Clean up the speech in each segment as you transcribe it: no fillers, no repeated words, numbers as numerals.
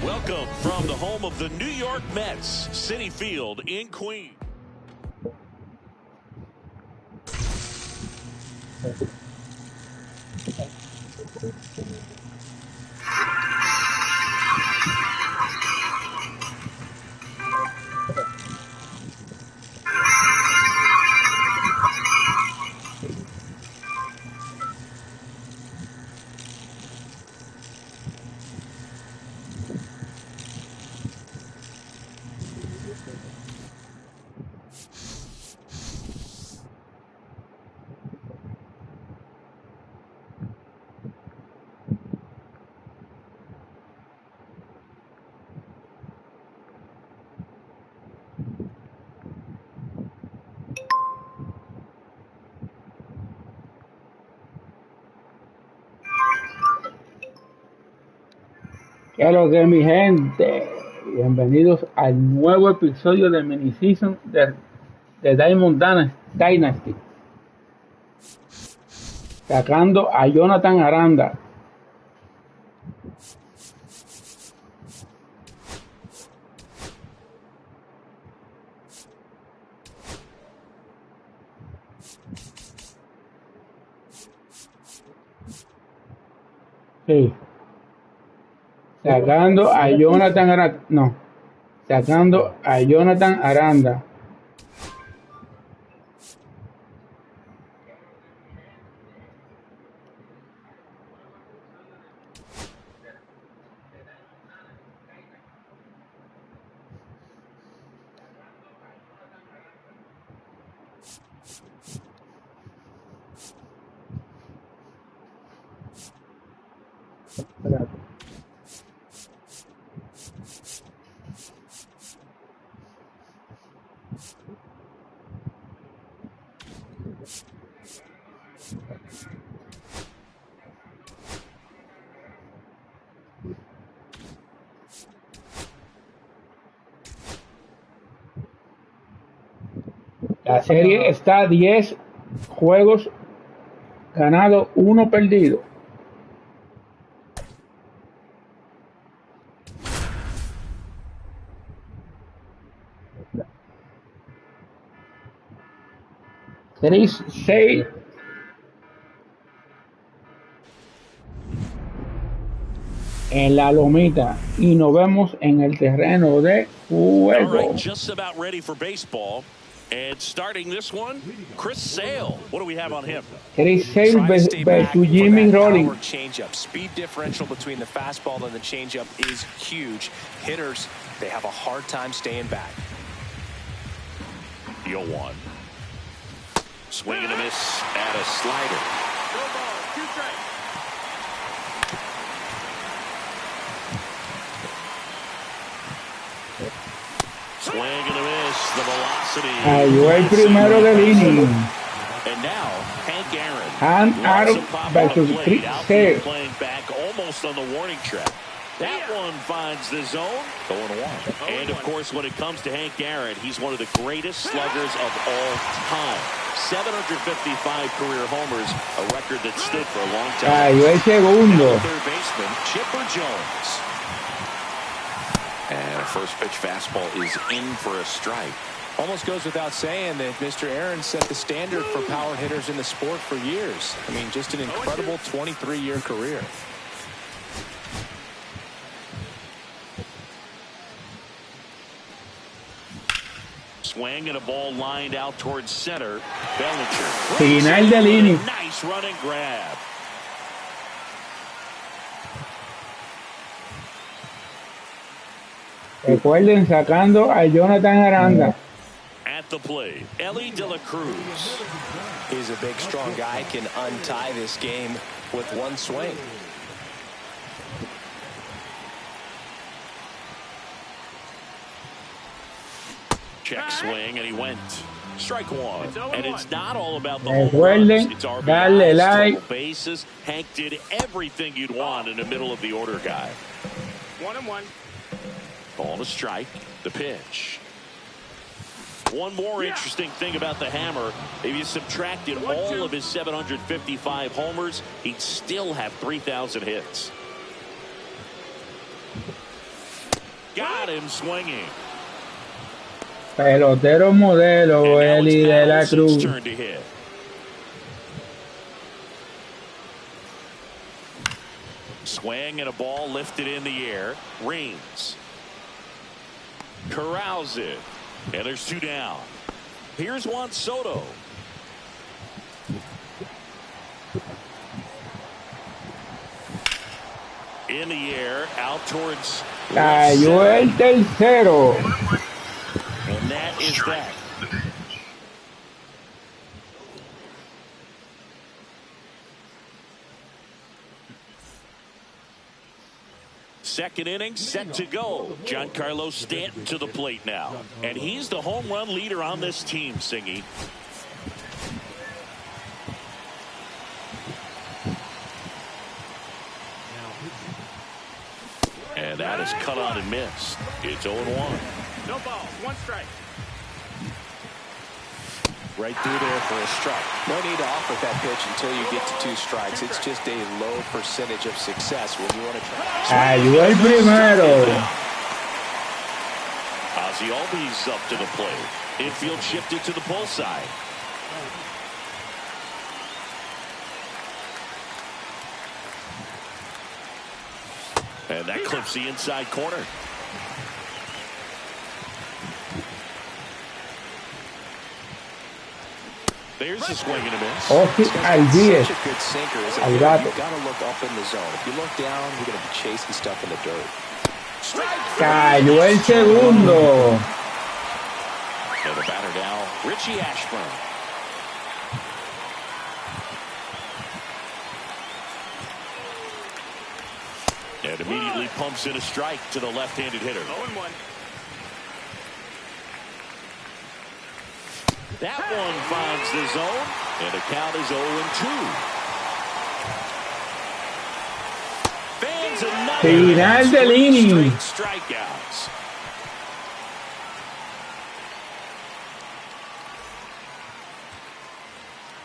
Welcome from the home of the New York Mets, Citi Field in Queens. ¿Qué es lo que mi gente? Bienvenidos al nuevo episodio de mini season de Dynasty. Sacando a Jonathan Aranda. Sí. Sacando a Jonathan Aranda. No. Sacando a Jonathan Aranda. Espérate. La serie está a 10 juegos ganados, 1 perdido. Tenéis 6 en la lomita y nos vemos en el terreno de juego. Just about ready for baseball. And starting this one, Chris Sale. What do we have on him? Chris Sale versus Jimmy Rolling. Changeup. Speed differential between the fastball and the changeup is huge. Hitters, they have a hard time staying back. The 0-1. Swing and a miss at a slider. Go ball, 2 strikes. Swing and a miss. The velocity. Cayó el primero del inning. And now Hank Aaron versus Chris Sale. Playing back almost on the warning track. That one finds the zone. 0-1. And of course, when it comes to Hank Aaron, he's one of the greatest sluggers of all time. 755 career homers, a record that stood for a long time. Cayó el segundo. Third baseman Chipper Jones. And a first pitch fastball is in for a strike. Almost goes without saying that Mr. Aaron set the standard for power hitters in the sport for years. I mean, just an incredible 23-year career. Swing and a ball lined out towards center. Bellinger. Final del inning. Nice run and grab. Recuerden, sacando a Jonathan Aranda. At the plate, Ellie De La Cruz. He's a big, strong guy, can untie this game with one swing. Check swing, and he went. Strike one. And it's not all about the Recuerden, darle like. Bases. Hank did everything you'd want in the middle of the order guy. 1-1. Ball to strike. The pitch. One more interesting thing about the hammer, if you subtracted all of his 755 homers, he'd still have 3,000 hits. Got him swinging. Pelotero modelo, Eli de la Cruz. Turn to hit. Swing and a ball lifted in the air. Reigns. Corrals it. And there's 2 down. Here's Juan Soto. In the air, out towards. Cayó el tercero. And that is that. Second inning set to go. Giancarlo Stanton to the plate now. And he's the home run leader on this team, Singy. And that is cut on and missed. It's 0-1. No ball, 1 strike. Right through there for a strike. No need to offer that pitch until you get to 2 strikes. It's just a low percentage of success when you want to try. Cayó el primero. Ozzie Albies up to the plate. Infield shifted to the pull side. And that clips the inside corner. There's a swing and a miss. Al 10. Such a good sinker. Al gato. You've got to look up in the zone. If you look down, you're going to be chasing stuff in the dirt. Cayó el segundo. And the batter now, Richie Ashburn. And immediately pumps in a strike to the left-handed hitter. 0-1. That one finds the zone, and the count is 0-2. Fans another Final del inning. strikeouts.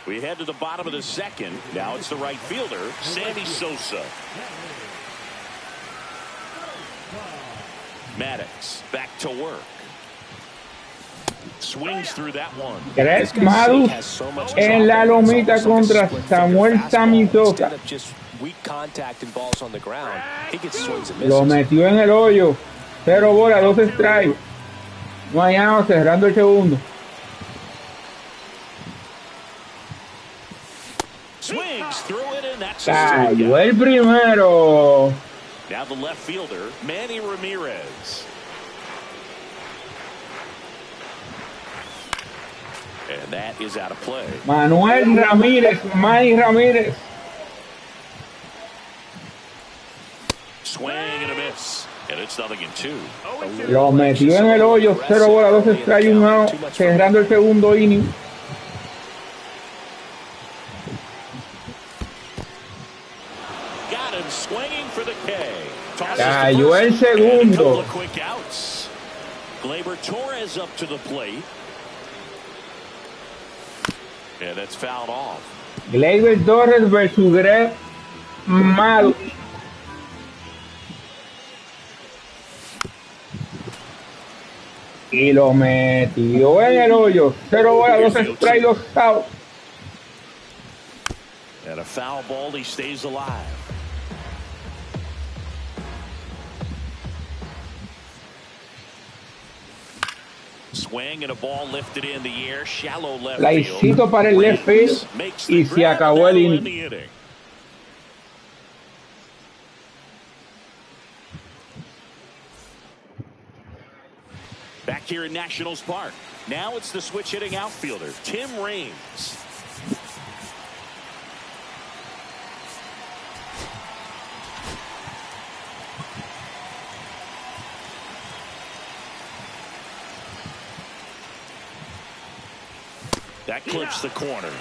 We head to the bottom of the second. Now it's the right fielder, Sammy Sosa. Maddox back to work. Swings through that one. Greg Maddux en la lomita contra Samuel Sammy Sosa. Lo metió en el hoyo. 0 bolas, 2 strikes. No hay out, cerrando el segundo. Swings through it, and that's Cayó el primero. Now the left fielder, Manny Ramirez. And that is out of play. Manuel Ramírez, Manny Ramírez. Swing and a miss. And it's 0-2. Lo metió en el hoyo. 0 bolas, 2 strikes, 1 out, cerrando el segundo inning. Got him swinging for the K. Cayó el segundo. Quick outs. Gleyber Torres up to the plate. And that's fouled off. Gleyber Torres versus Greg Maddux. Y lo metió en el hoyo. 0 bolas, 2 strikes, 2 outs. And a foul ball, he stays alive. Swing and a ball lifted in the air, shallow left Laicito para el left field y se acabó el inning. Back here in Nationals Park. Now it's the switch hitting outfielder, Tim Raines. That clips the corner.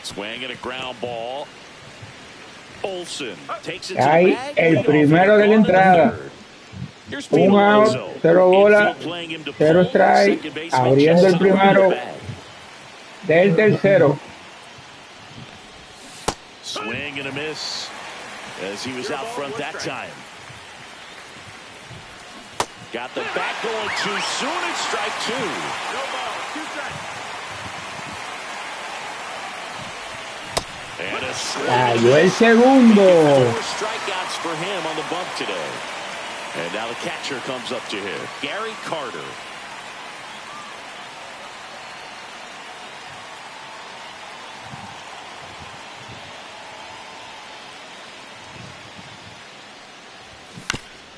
Swing and a ground ball. Olsen takes it to the bag. El primero de la entrada. Here's Un Pete out, Alonso. 0 bola, Infield playing him to 0 pull. strike, Second baseman abriendo el just in the primero bag. del tercero. Swing and a miss as he was out front that time. Got the bat going too soon. It's strike 2. No ball, 2 strikes. And a swing. Cayó el segundo. 4 strikeouts for him on the bump today. And now the catcher comes up to him, Gary Carter.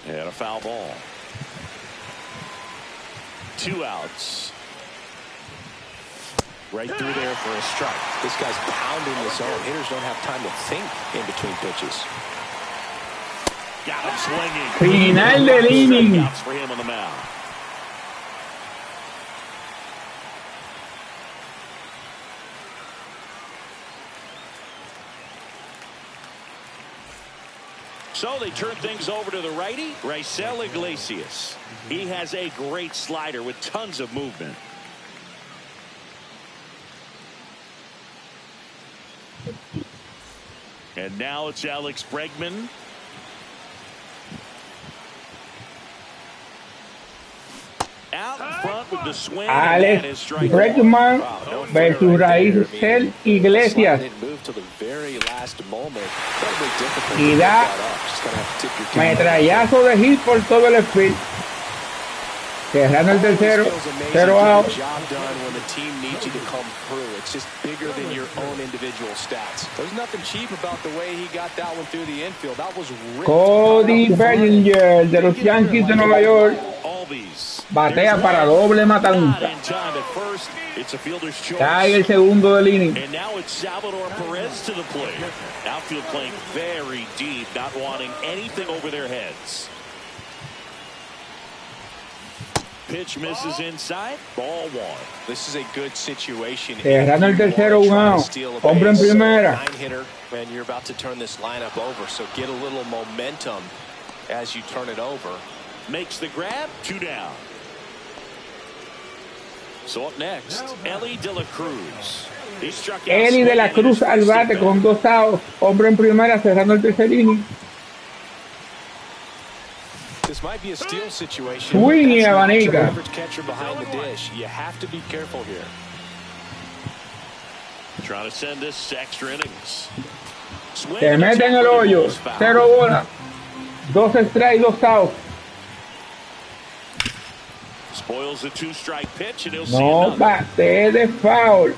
And a foul ball. 2 outs. Right through there for a strike. This guy's pounding the zone. Hitters don't have time to think in between pitches. Got him swinging. Final del inning. Strikeouts for him on the mound. So they turn things over to the righty, Raisel Iglesias. He has a great slider with tons of movement. And now it's Alex Bregman. Out front with the swing. Alex Bregman versus Raisel Iglesias. Y da metrallazo de hit por todo el field. Cerrando el tercero, 0 out. It's just bigger than your own individual stats. There's nothing cheap about the way he got that one through the infield. That was Cody Bellinger de los Yankees de Nueva York batea para doble matanza. Cae el segundo del inning. And now it's Salvador Perez to the plate. Outfield playing very deep, not wanting anything over their heads. Pitch misses inside. Ball 1. This is a good situation. Cerrando el tercero, 1 out. Hombre en primera. 9-hitter, and you're about to turn this lineup over, so get a little momentum as you turn it over. Makes the grab. 2 down. So up next, Eli De La Cruz. He struck out Eli De La Cruz al bate con 2 outs. Hombre en primera, cerrando el tercer inning. This might be a steal situation. Swing y abanica. Catcher behind the dish. You have to be careful here. Trying to send this to extra innings. Se mete en el hoyo. 0 bola. 2 strikes, 2 outs. Spoils the 2-strike pitch and he'll see No another. bate de foul.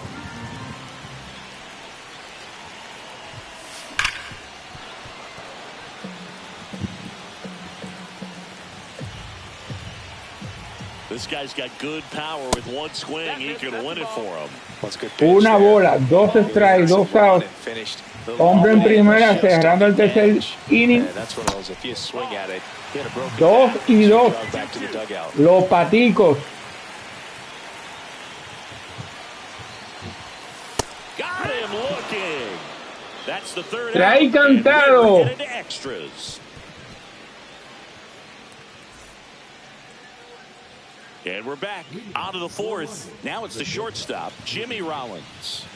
This guy's got good power with 1 swing. He can win it for him. Una bola, 2 strikes, 2 outs. Hombre en primera, cerrando el tercer inning. 2 y 2. Los paticos. Got him looking. That's the 3rd Trae out. cantado. And into extras. And we're back out of the 4th. Now it's the shortstop, Jimmy Rollins.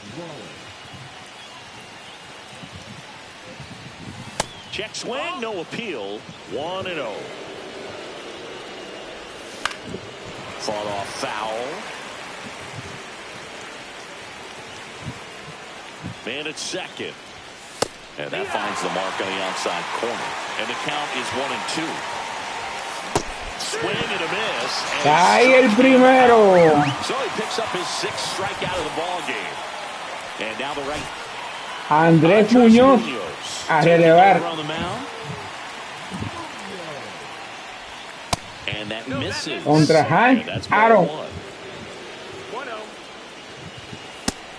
Check swing, no appeal. 1-0. Fought off foul. Man at second. And that finds the mark on the outside corner. And the count is 1-2. Swing and a miss. Cae el primero. So he picks up his 6th strikeout of the ball game. And now the right. Andrés Muñoz a relevar. And that misses. Contra Hank Aaron. 1-0.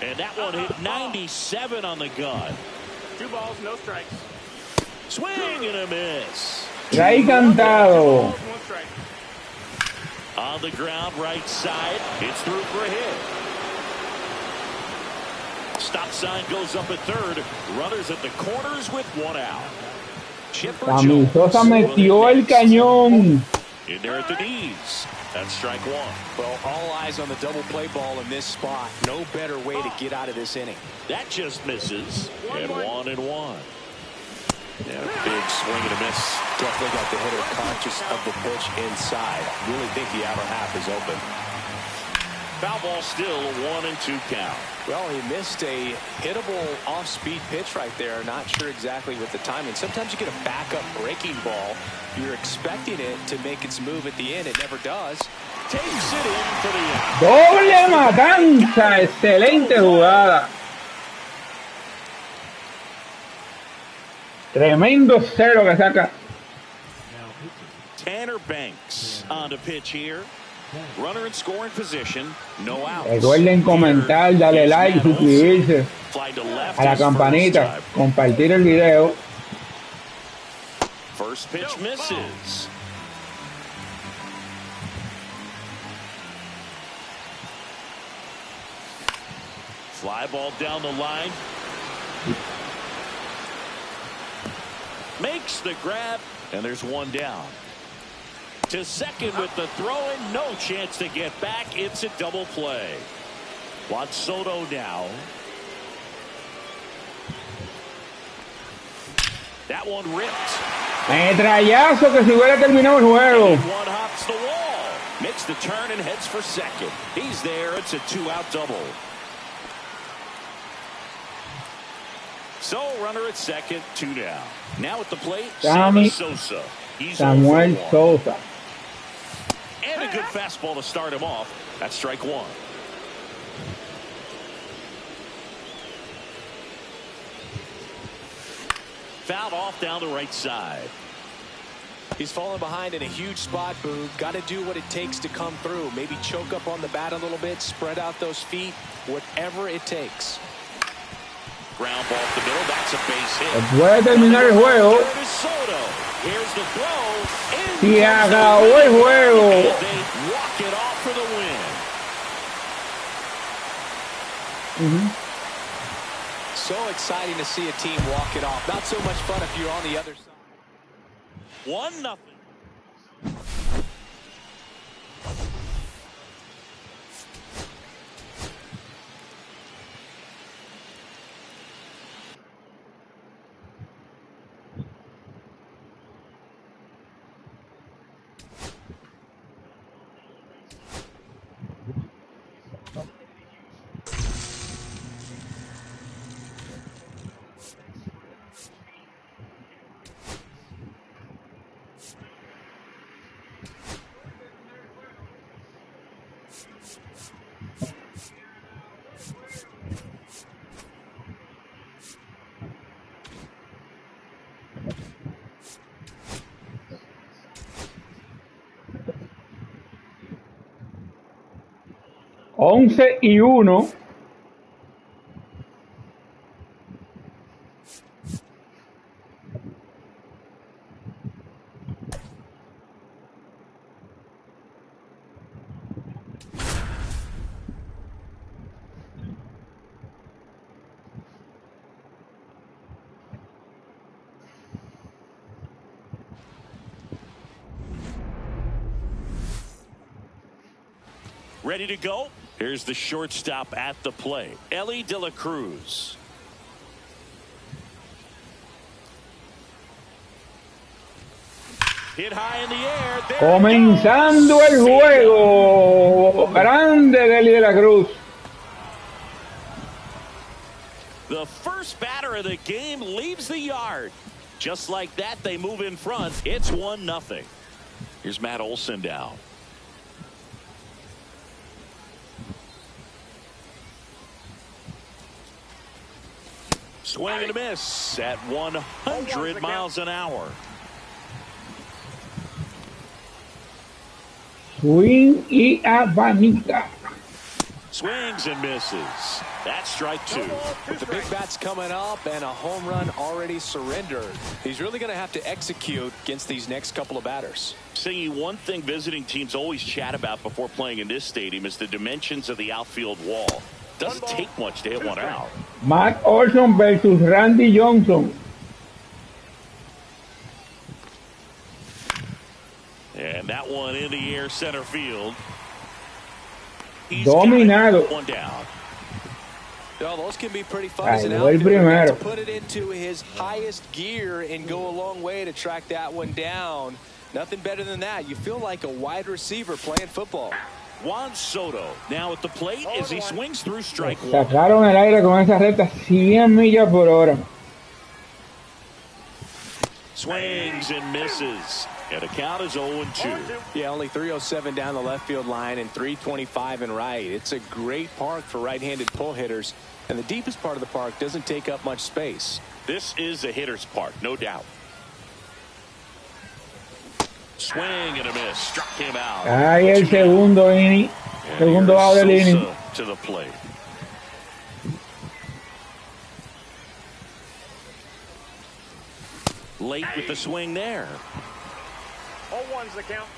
And that one hit 97 on the gun. 2 balls, no strikes. Swing and a miss. Trae cantado. 1 strike. On the ground, right side. It's through for a hit. Stop sign goes up at 3rd. Runners at the corners with 1 out. Camisosa metió el cañón. In there at the knees. That's strike one. Well, all eyes on the double play ball in this spot. No better way to get out of this inning. That just misses. And 1-1. Yeah, big swing and a miss. Definitely got the hitter conscious of the pitch inside. Really think the outer half is open. Foul ball still, a 1-2 count. Well, he missed a hittable off-speed pitch right there. Not sure exactly with the timing. Sometimes you get a backup breaking ball. You're expecting it to make its move at the end. It never does. Takes it in for the out. Doble matanza. Excelente jugada. Tremendo cero que saca. Tanner Banks on the pitch here. Runner in scoring position. No outs. Recuerden comentar, darle like, suscribirse a la campanita, compartir el video. First pitch misses. Fly ball down the line. Makes the grab, and there's one down. To second with the throw in, no chance to get back. It's a double play. Juan Soto now. That one ripped. Metrallazo que si hubiera terminado el juego. One hops the wall. Makes the turn and heads for second. He's there. It's a 2-out double. So runner at second, 2 down. Now at the plate, Samuel Sosa. He's Samuel Sosa. And a good fastball to start him off. That's strike one. Fouled off down the right side. He's falling behind in a huge spot, Boog. Got to do what it takes to come through. Maybe choke up on the bat a little bit, spread out those feet, whatever it takes. Ground ball up the middle. That's a base hit. Puede terminar el juego. Here's the throw. Y acabó el juego. They walk it off for the win. So exciting to see a team walk it off. Not so much fun if you're on the other side. 1-0. 11-1. Ready to go? Here's the shortstop at the plate, Ellie De La Cruz. Hit high in the air. There Comenzando el juego. Grande Ellie De La Cruz. The first batter of the game leaves the yard. Just like that, they move in front. It's 1-0. Here's Matt Olson down. Swing and a miss at 100 miles an hour. Swing y abanica. Swings and misses. That's strike two. With the big bats coming up and a home run already surrendered, he's really going to have to execute against these next couple of batters. See, one thing visiting teams always chat about before playing in this stadium is the dimensions of the outfield wall. Doesn't take much to hit one out. Matt Olson versus Randy Johnson. And that one in the air center field. He's Dominado. one down. Well, those can be pretty fun as an Ahí outfielder. primero. To put it into his highest gear and go a long way to track that one down. Nothing better than that. You feel like a wide receiver playing football. Juan Soto now at the plate as he swings through strike one. Sacaron el aire con esa recta 100 millas por hora. Swings and misses. And the count is 0-2. Yeah, only 307 down the left field line and 325 in right. It's a great park for right-handed pull hitters. And the deepest part of the park doesn't take up much space. This is a hitter's park, no doubt. Swing and a miss. Struck him out. Ahí el segundo inning. Segundo out del inning. To the plate. Late with the swing there. 0-1's the count.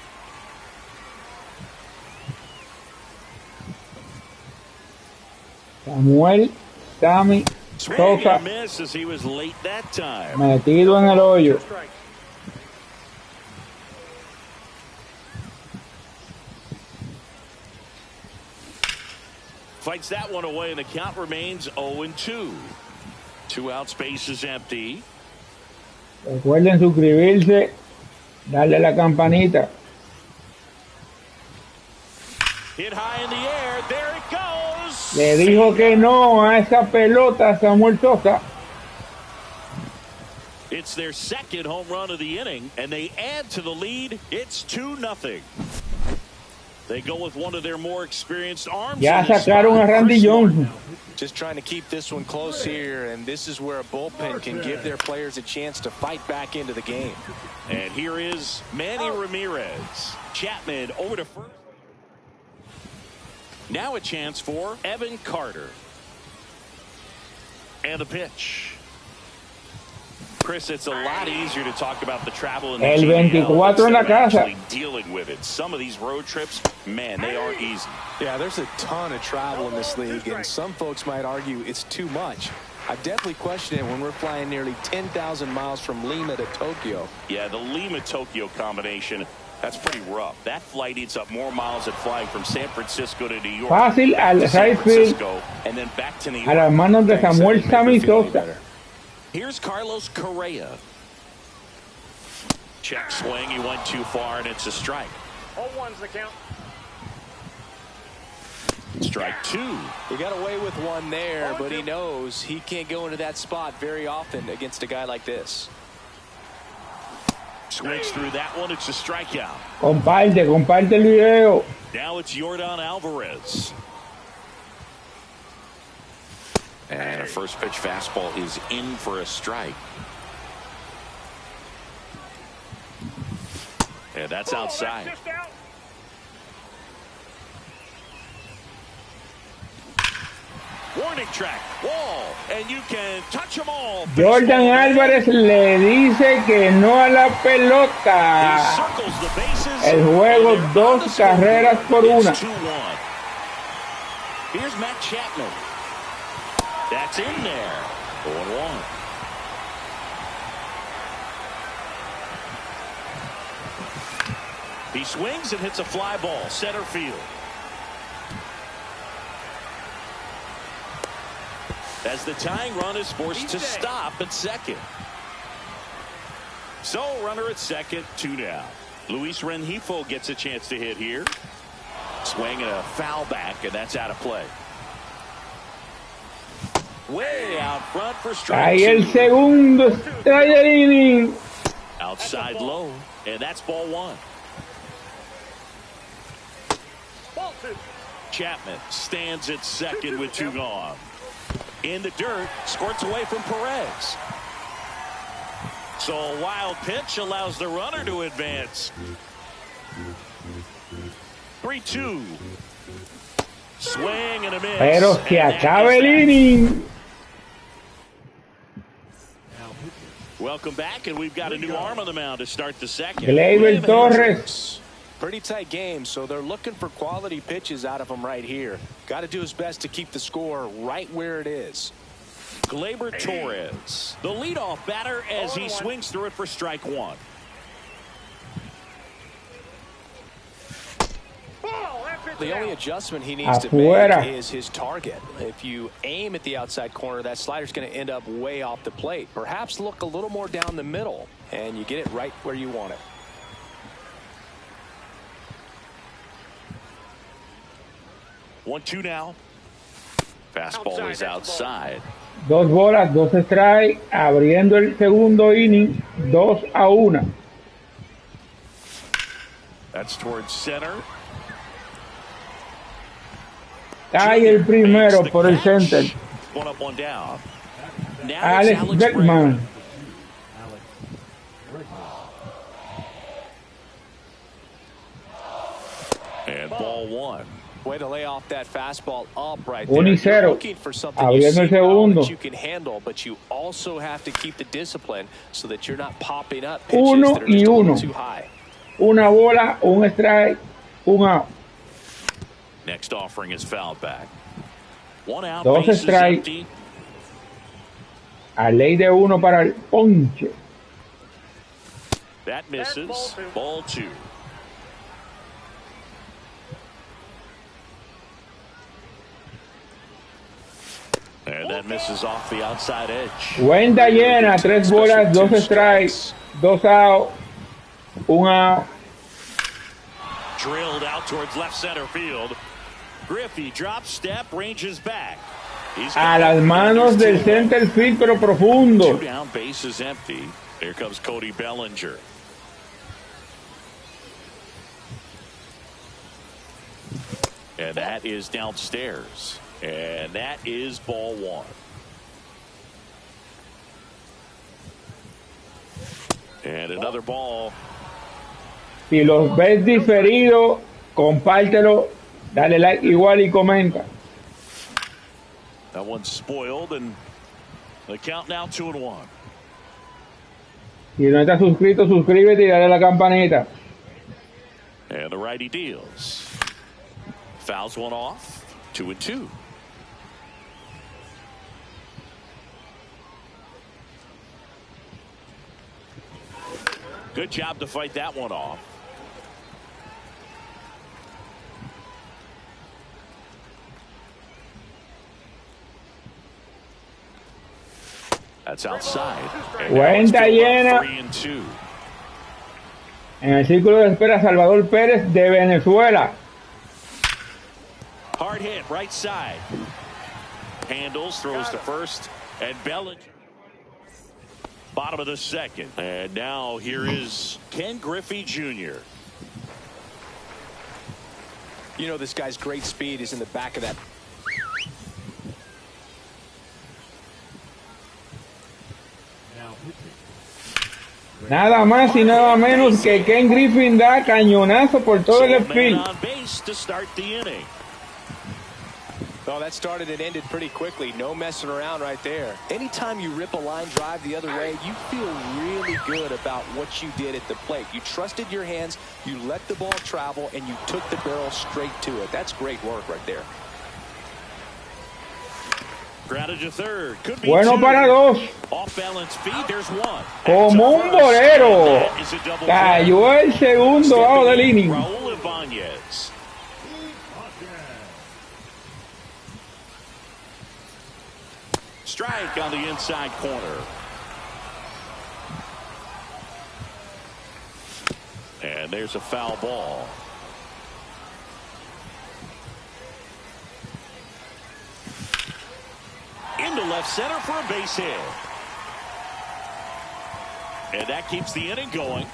Samuel Sammy Swing Sosa and a miss as he was late that time. metido en el hoyo. Strike. Fights that one away, and the count remains 0-2. 2 outs, base is empty. Recuerden suscribirse, darle la campanita. Hit high in the air. There it goes. Le dijo que no a esa pelota Samuel Sosa. It's their second home run of the inning, and they add to the lead. It's 2-0. They go with one of their more experienced arms. Ya sacaron a Randy Johnson. Just trying to keep this one close here, and this is where a bullpen can give their players a chance to fight back into the game. And here is Manny Ramirez. Chapman over to first. Now a chance for Evan Carter. And the pitch. Chris, it's a lot easier to talk about the travel in the El GL 24 en la instead of casa. actually dealing with it. Some of these road trips, man, they aren't easy. Yeah, there's a ton of travel in this league, and some folks might argue it's too much. I definitely question it when we're flying nearly 10,000 miles from Lima to Tokyo. Yeah, the Lima-Tokyo combination, that's pretty rough. That flight eats up more miles than flying from San Francisco to New York. Fácil al to San right field, Francisco, and then back to New a York. las manos de Samuel Sammy Sosa. Here's Carlos Correa. Check swing. He went too far, and it's a strike. 0-1's the count. Strike 2. He got away with one there, but he knows he can't go into that spot very often against a guy like this. Swings through that one. It's a strikeout. Comparte el video. Now it's Yordan Alvarez. And a first pitch fastball is in for a strike. And that's outside. Just out. Warning track, wall, and you can touch them all. Yordan Álvarez le dice que no a la He pelota. circles the bases. El juego, And they're 2 on the scoreboard. carreras por una. It's 2-1. Here's Matt Chapman. That's in there. 0-1. He swings and hits a fly ball, center field. As the tying run is forced to stop at second. So runner at second, 2 down. Luis Rengifo gets a chance to hit here. Swing and a foul back, and that's out of play. Way out front for strike Ahí el 2. segundo strike del inning. Outside low, and that's ball 1. Ball 2. Chapman stands at second with 2 gone. In the dirt, squirts away from Perez. So a wild pitch allows the runner to advance. 3-2. Swing and a miss. Pero se And that acaba is el that. inning. Welcome back, and we've got a new arm on the mound to start the second. Gleyber Torres. Pretty tight game, so they're looking for quality pitches out of him right here. Got to do his best to keep the score right where it is. Gleyber Torres, the leadoff batter, as he swings through it for strike 1. The only adjustment he needs to Afuera. make is his target. If you aim at the outside corner, that slider's going to end up way off the plate. Perhaps look a little more down the middle, and you get it right where you want it. 1-2 now. Fastball is outside. 2 bolas, 2 strikes, abriendo el segundo inning, 2-1. That's towards center. Cae el primero por el center. 1 up, 1 down. Now Alex Beckman. And ball 1. Way to lay off that fastball up right 1-0. there. You're looking for something Abriendo el segundo. that you can handle, but you also have to keep the discipline so that you're not popping up pitches that are just a little too high. 1 bola, 1 strike, 1 out. Next offering is fouled back. 1 out, 2 bases strike. empty. A ley de 1 para el ponche. That misses. Ball 2. And that misses off the outside edge. Cuenta llena, 3 bolas, 2 strikes, 2 out, 1 out. Drilled out towards left center field. Griffey drops step, ranges back. A las manos del center field, pero profundo. 2 down, base is empty. Here comes Cody Bellinger. And that is downstairs. And that is ball 1. And another ball. Si los ves diferido, compártelo, dale like igual y comenta. That one's spoiled, and the count now 2-1. Si no estás suscrito, suscríbete y dale a la campanita. And the righty deals. Fouls one off. 2-2. Good job to fight that one off. That's outside. Cuenta llena. 3-2. En el círculo de espera, Salvador Pérez de Venezuela. Hard hit, right side. Handles, throws to first, and Bellinger. Bottom of the second. And now here is Ken Griffey Jr. You know this guy's great speed is in the back of that. Nada más y nada menos que Ken Griffin da cañonazo por todo el field. On base to start the inning. Oh, that started and ended pretty quickly. No messing around right there. Anytime you rip a line drive the other way, you feel really good about what you did at the plate. You trusted your hands, you let the ball travel, and you took the barrel straight to it. That's great work right there. Grounded to third. Could be Bueno two. para 2. Off balance feed. There's 1. Como un bolero. Cayó el segundo out del inning. Raúl Ibáñez. Strike on the inside corner. And there's a foul ball. Into left center for a base hit. And that keeps the inning going.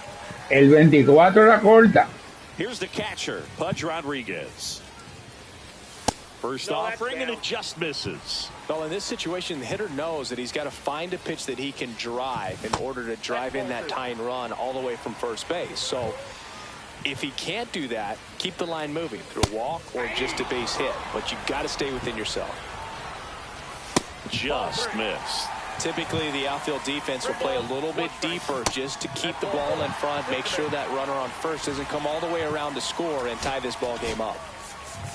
El 24 la corta. Here's the catcher, Pudge Rodriguez. First offering, and it just misses. Well, in this situation, the hitter knows that he's got to find a pitch that he can drive in order to drive in that tying run all the way from first base. So if he can't do that, keep the line moving through a walk or just a base hit. But you've got to stay within yourself. Just missed. Typically, the outfield defense will play a little bit deeper just to keep the ball in front, make sure that runner on first doesn't come all the way around to score and tie this ball game up.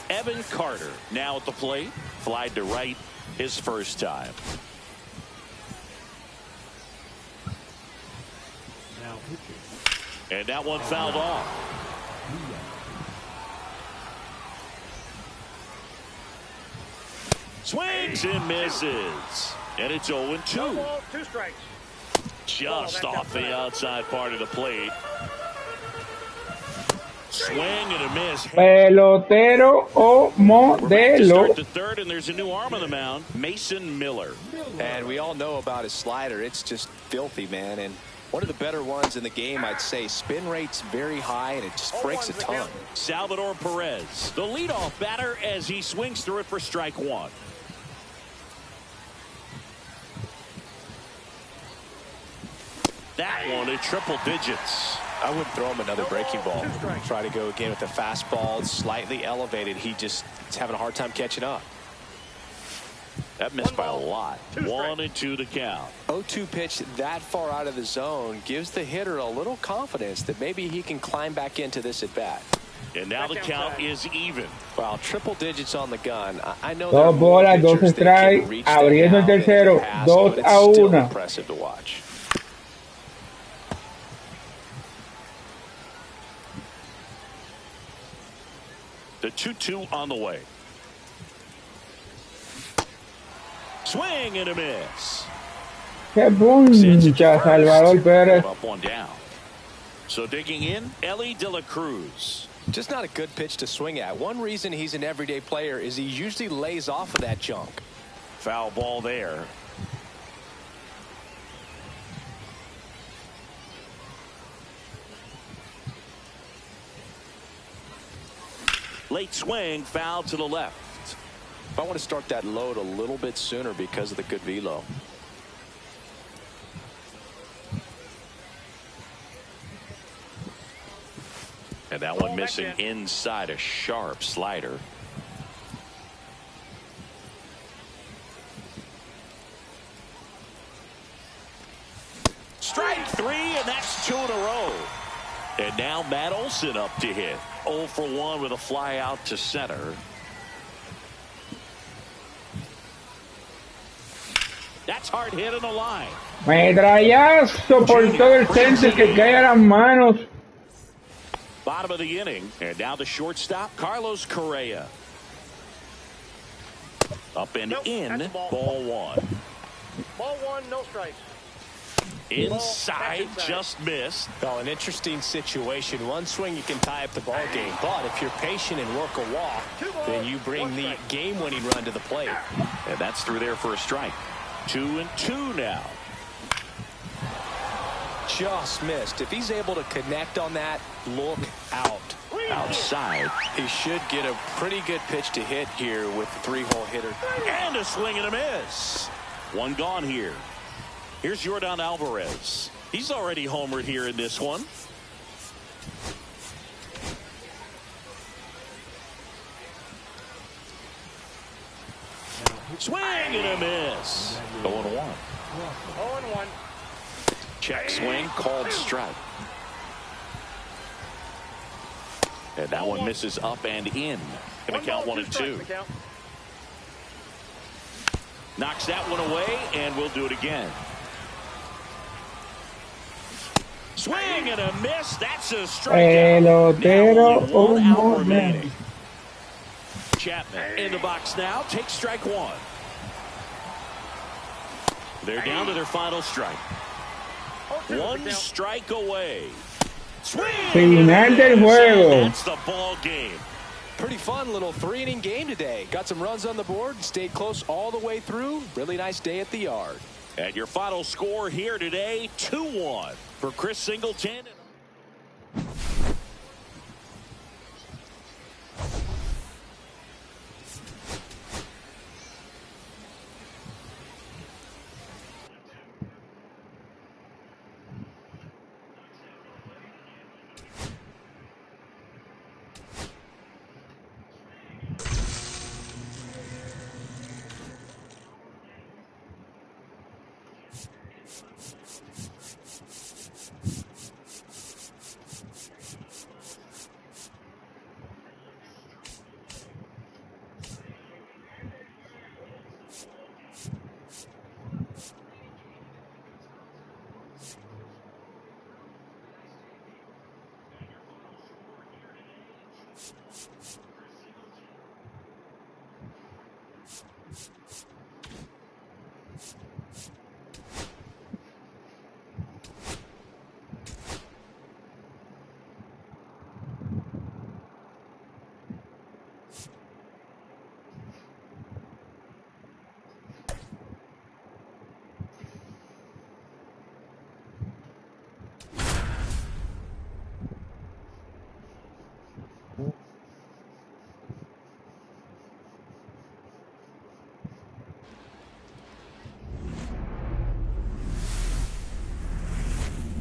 Evan Carter now at the plate. Flied to right his first time. And that one fouled off. Swings and misses. And it's 0-2. No ball, 2 strikes. Just off the outside part of the plate. Swing and a miss. Pelotero o modelo. Start the third, and there's a new arm on the mound, Mason Miller. And we all know about his slider. It's just filthy, man. And one of the better ones in the game, I'd say. Spin rate's very high, and it just breaks a ton. Salvador Perez, the leadoff batter, as he swings through it for strike 1. That one at triple digits. I wouldn't throw him another breaking ball. Try to go again with the fastball. It's slightly elevated. He's having a hard time catching up. That missed by a lot. 1-2 the count. 0-2 pitch that far out of the zone gives the hitter a little confidence that maybe he can climb back into this at bat. And now the count is even. Wow, triple digits on the gun. I know 2 bolas, 2 strikes, abriendo el tercero, 2-1. Impressive to watch. The 2-2 on the way. Swing and a miss. Qué puncha, Salvador Pérez. Up 1 down. So digging in, Ellie De La Cruz. Just not a good pitch to swing at. One reason he's an everyday player is he usually lays off of that junk. Foul ball there. Late swing, foul to the left. I want to start that load a little bit sooner because of the good velo. And that one missing inside, a sharp slider. Strike 3, and that's 2 in a row. And now Matt Olson up to hit. 0 for 1 with a fly out to center. That's hard hit on the line. Metrallazo por todo el centro que cae a las manos. Bottom of the inning. And now the shortstop, Carlos Correa. Up and in. Ball 1. Ball 1, no strikes. Inside, just missed. Oh, an interesting situation. One swing, you can tie up the ball game. But if you're patient and work a walk, then you bring the game-winning run to the plate. And that's through there for a strike. 2-2 now. Just missed. If he's able to connect on that, look out. Outside. He should get a pretty good pitch to hit here with the 3-hole hitter. And a swing and a miss. 1 gone here. Here's Yordan Alvarez. He's already homered here in this one. Swing and a miss. 0-1. 0-1. Check swing, called strike. And that one misses up and in. Gonna count 1-2. Knocks that one away, and we'll do it again. Swing and a miss. That's a strikeout. Pelotero o modelo. Chapman in the box now. Takes strike 1. They're down to their final strike. 1 strike away. Swing. Final del juego. That's the ball game. Pretty fun little 3-inning game today. Got some runs on the board. Stayed close all the way through. Really nice day at the yard. And your final score here today, 2-1 for Chris Singleton.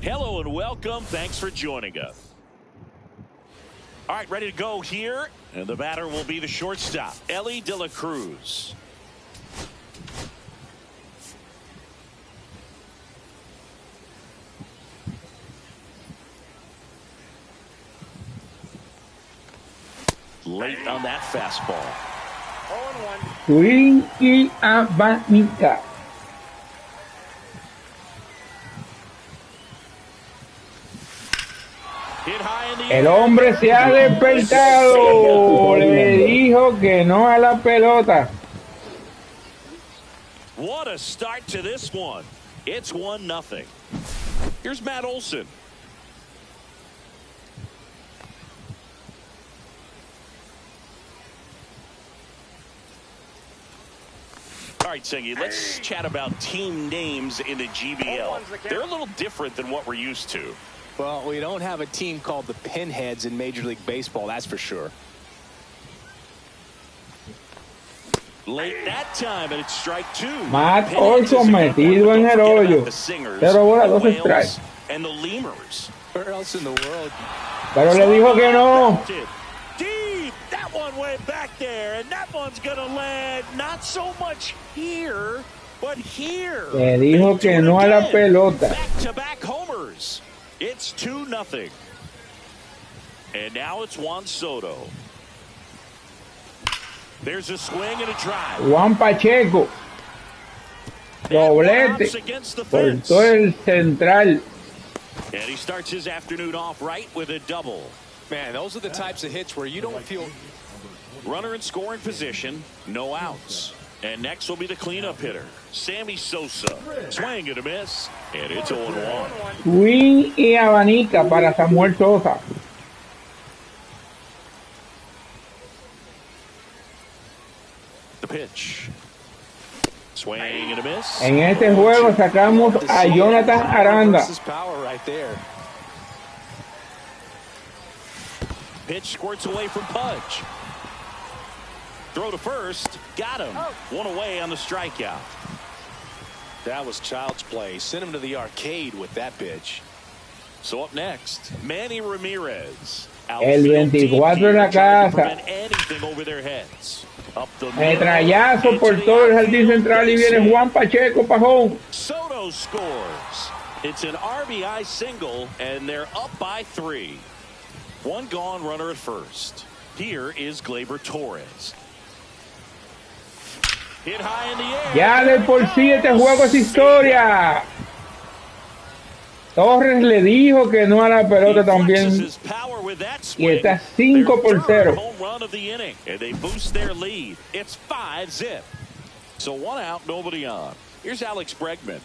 Hello and welcome. Thanks for joining us. All right, ready to go here. And the batter will be the shortstop, Ellie De La Cruz. Late on that fastball. 0-1. Swing y abanica. El hombre se ha despertado. Le dijo que no a la pelota. What a start to this one. It's 1-0. Here's Matt Olson. All right, Singy, let's chat about team names in the GBL. They're a little different than what we're used to. Well, we don't have a team called the Pinheads in Major League Baseball, that's for sure. Late that time, and it's strike two. Matt Olson metido en el hoyo. 0 bolas, 2 strikes. And the Lemurs. Where else in the world? Pero le dijo que no. Deep. That one way back there, and that one's going to land not so much here, but here. Le dijo que no a la pelota. Back-to-back homers. It's 2-0. And now it's Juan Soto. There's a swing and a drive. Juan Pacheco. Doblete por todo el central. And he starts his afternoon off right with a double. Man, those are the types of hits where you don't feel... Runner in scoring position, no outs. And next will be the cleanup hitter, Sammy Sosa. Swing and a miss, and it's 0-1. Swing y abanica para Samuel Sosa. The pitch. Swing and a miss. En este juego sacamos a Jonathan Aranda. Pitch squirts away from Pudge. Throw to first. Got him. One away on the strikeout. That was child's play. Send him to the arcade with that pitch. So up next, Manny Ramirez. El 24 en la casa. Metrallazo por todo el jardín central y viene Juan Pacheco Pajón. Soto scores. It's an RBI single, and they're up by 3. One gone, runner at first. Here is Gleyber Torres. Hit high in the air. Ya de por sí este juego es historia. Torres le dijo que no a la pelota también. Y está 5-0. And they boost their lead. It's 5-0. So 1 out, nobody on. Here's Alex Bregman.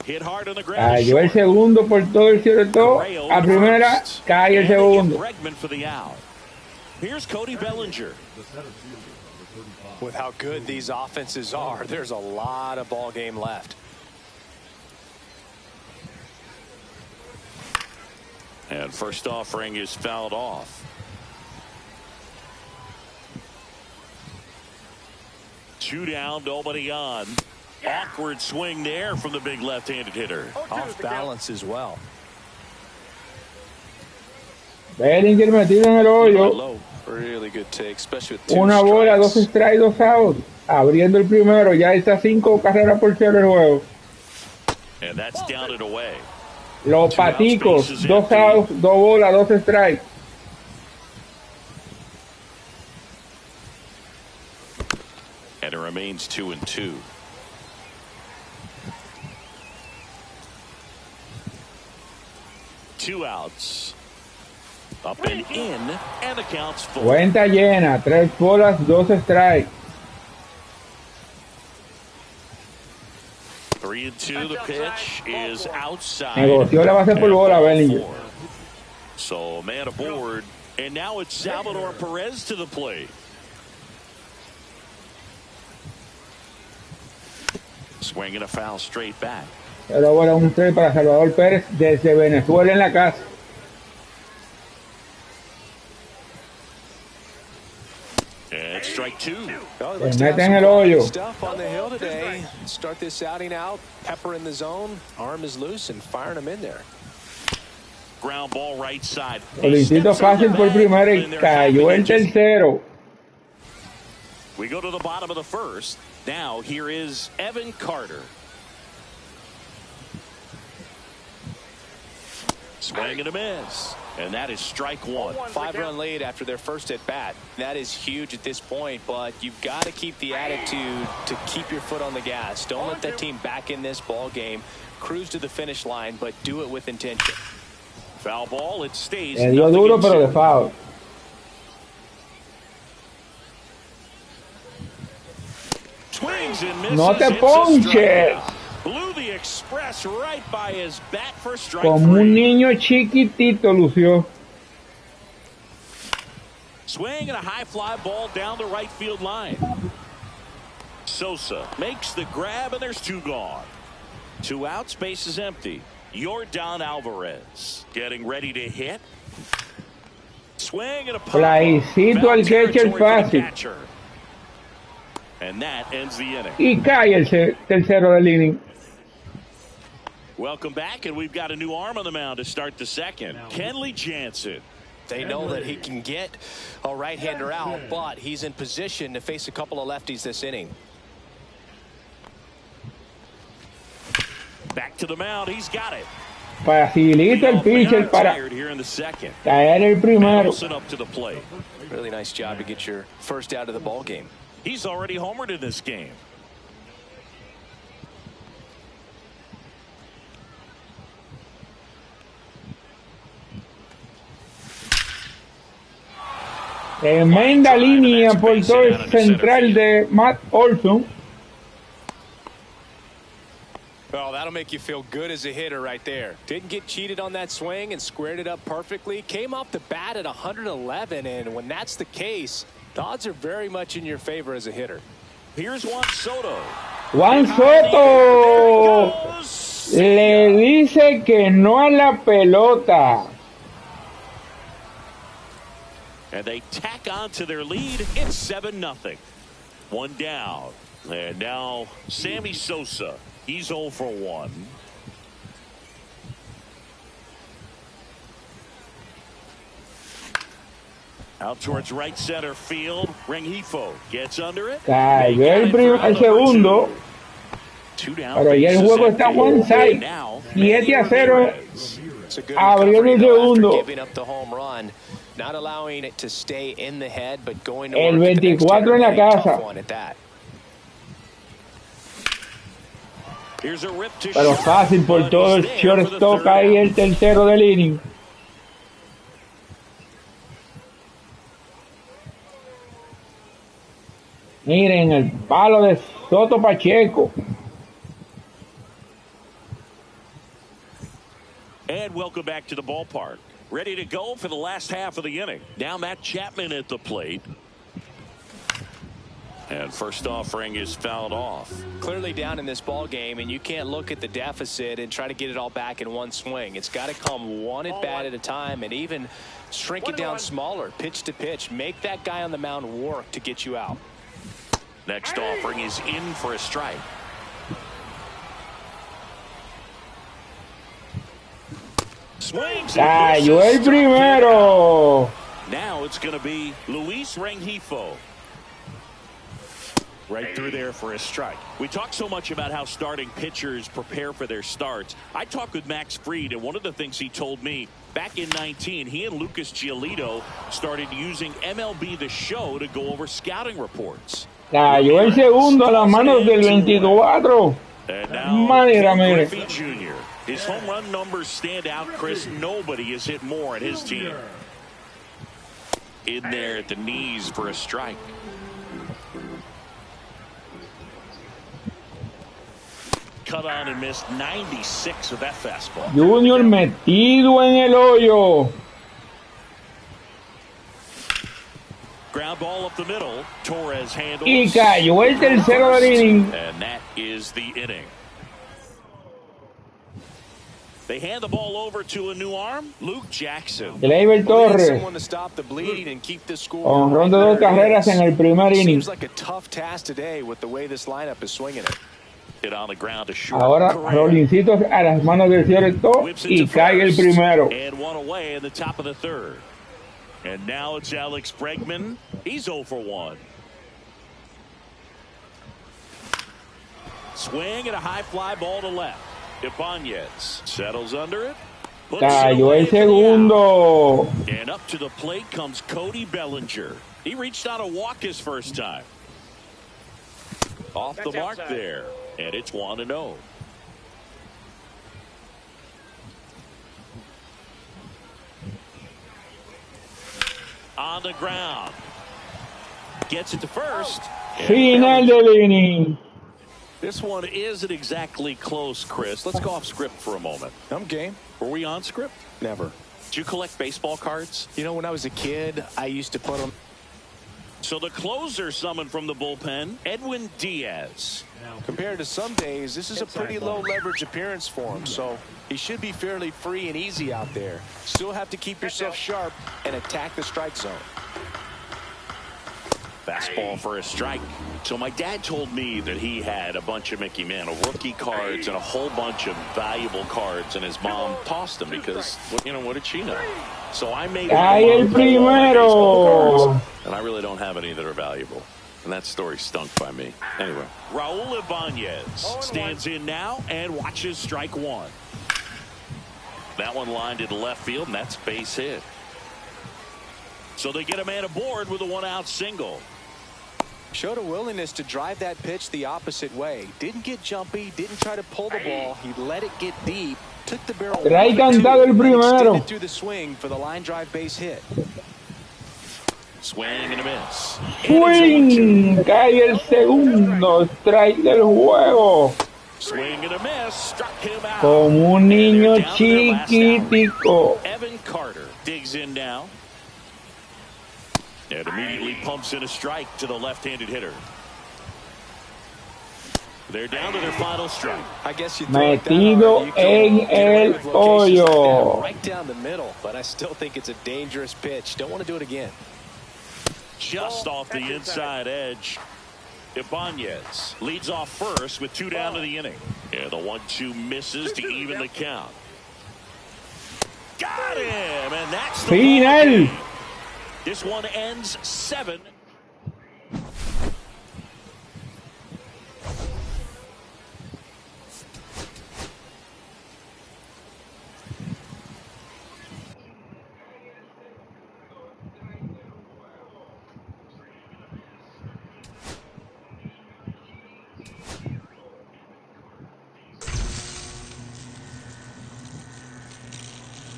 Hit hard on the ground. Cayó el segundo por todo el cielo de todo. A primera cae el segundo. Bregman for the out. Here's Cody Bellinger. With how good these offenses are, there's a lot of ball game left. And first offering is fouled off. 2 down, nobody on. Awkward swing there from the big left-handed hitter. Off balance as well. Bellinger metido en el hoyo. Really good take, especially with 2 Una bola, 2 strikes, 2 outs. Abriendo el primero, ya está 5 carreras por 0 el juego. And that's down and away. Los Paticos, 2 outs, 2 bolas, 2 strikes. And it remains 2-2. Two outs. Up and in, and the count's full. Cuenta llena, 3 bolas, 2 strikes. 3-2, the pitch is outside. Negoció la base por bola, Bellinger. So, man aboard, and now it's Salvador Perez to the plate. Swinging a foul straight back. Pero ahora un strike para Salvador Pérez desde Venezuela en la casa. And strike 2. Oh, Se mete en el hoyo. Stuff on the hill today. Start this outing out. Pepper in the zone. Arm is loose and firing him in there. Ground ball right side. Solicito fácil por primera y cayó el tercero. We go to the bottom of the first. Now here is Evan Carter. Swing and a miss. And that is strike 1. 5-run lead after their first at bat. That is huge at this point, but you've got to keep the attitude to keep your foot on the gas. Don't let that team back in this ball game. Cruise to the finish line, but do it with intention. Foul ball, it stays. Le dio duro, pero de foul. Swings and misses. No te ponches. Blew the express right by his bat for strike 3. Como un niño chiquitito lució. Swing and a high fly ball down the right field line. Sosa makes the grab, and there's 2 gone. 2 outs, base is empty. Yordan Alvarez getting ready to hit. Swing and a pop. Flycito al catcher fácil. And that ends the inning. Y cae el tercero del inning. Welcome back, and we've got a new arm on the mound to start the second. Kenley Jansen. They know that he can get a right-hander out, but he's in position to face a couple of lefties this inning. Back to the mound, he's got it. Facilita el pitcher para caer el primero. Up to the plate. Really nice job to get your first out of the ball game. He's already homered in this game. Tremenda línea por todo el central de Matt Olson. Well, that'll make you feel good as a hitter right there. Didn't get cheated on that swing and squared it up perfectly. Came off the bat at 111, and when that's the case, the odds are very much in your favor as a hitter. Here's Juan Soto. Juan Soto le dice que no a la pelota. And they tack on to their lead. It's 7-0. 1 down. And now Sammy Sosa. He's 0 for 1. Out towards right center field. Rengifo gets under it. Cayó el segundo. Pero ya el juego está one side. 7-0. Abrió el segundo. Not allowing it to stay in the head, but going to el 24 en la casa. Pero fácil por todo el shortstop ahí, el tercero del inning. Miren el palo de Soto Pacheco. And welcome back to the ballpark. Ready to go for the last half of the inning. Now Matt Chapman at the plate. And first offering is fouled off. Clearly down in this ball game, and you can't look at the deficit and try to get it all back in one swing. It's got to come one at bat at a time, and even shrink it down smaller, pitch to pitch. Make that guy on the mound work to get you out. Next offering is in for a strike. Cayó el primero. Now it's going to be Luis Rengifo. Right through there for a strike. We talk so much about how starting pitchers prepare for their starts. I talked with Max Fried, and one of the things he told me back in 19, he and Lucas Giolito started using MLB The Show to go over scouting reports. Cayó el segundo a las manos del 24. Manera, mire. Jr. His home run numbers stand out, Chris. Nobody has hit more at his team. in there at the knees for a strike. Cut on and missed 96 with that fastball. Junior metido en el hoyo. Ground ball up the middle. Torres handles. Y cayó el tercero del inning. And that is the inning. They hand the ball over to a new arm, Luke Jackson. Gleyber Torres. Honrón de 2 carreras en el primer inning. Seems like a tough task today with the way this lineup is swinging it. On the ground to short. Ahora Rolincitos a las manos del cierto y cae el primero. And one away in the top of the third. And now it's Alex Bregman. He's 0 for 1. Swing and a high fly ball to left. Ibanez settles under it. Cayó el segundo. And up to the plate comes Cody Bellinger. He reached on a walk his first time. Off the mark there. And it's 1-0. On the ground. Gets it to first. Final del inning. This one isn't exactly close, Chris. Let's go off script for a moment. I'm game. Were we on script? Never. Did you collect baseball cards? You know, when I was a kid, I used to put them. So the closer summoned from the bullpen, Edwin Diaz. Compared to some days, this is a pretty low leverage appearance for him, so he should be fairly free and easy out there. Still have to keep yourself sharp and attack the strike zone. Fastball for a strike. So my dad told me that he had a bunch of Mickey Mantle rookie cards and a whole bunch of valuable cards, and his mom tossed them because, you know, what did she know? So I made el primero. and I really don't have any that are valuable. And that story stunk by me. Anyway, Raul Ibanez stands in now and watches strike one. That one lined into left field, and that's base hit. So they get a man aboard with a 1-out single. Showed a willingness to drive that pitch the opposite way. Didn't get jumpy, didn't try to pull the ball. He let it get deep, took the barrel extended through the swing for the line drive base hit. Swing and a miss. Swing, cae el segundo strike del juego. Swing and a miss, struck him out. Como un niño chiquitico. Evan Carter digs in now. And immediately pumps in a strike to the left-handed hitter. They're down to their final strike. I guess you metido en el hoyo. Right down the middle, but I still think it's a dangerous pitch. Don't want to do it again. Just off the inside edge. Ibanez leads off first with 2 down to the inning. Yeah, the 1-2 misses to even the count. Got him, and that's the final. This one ends 7.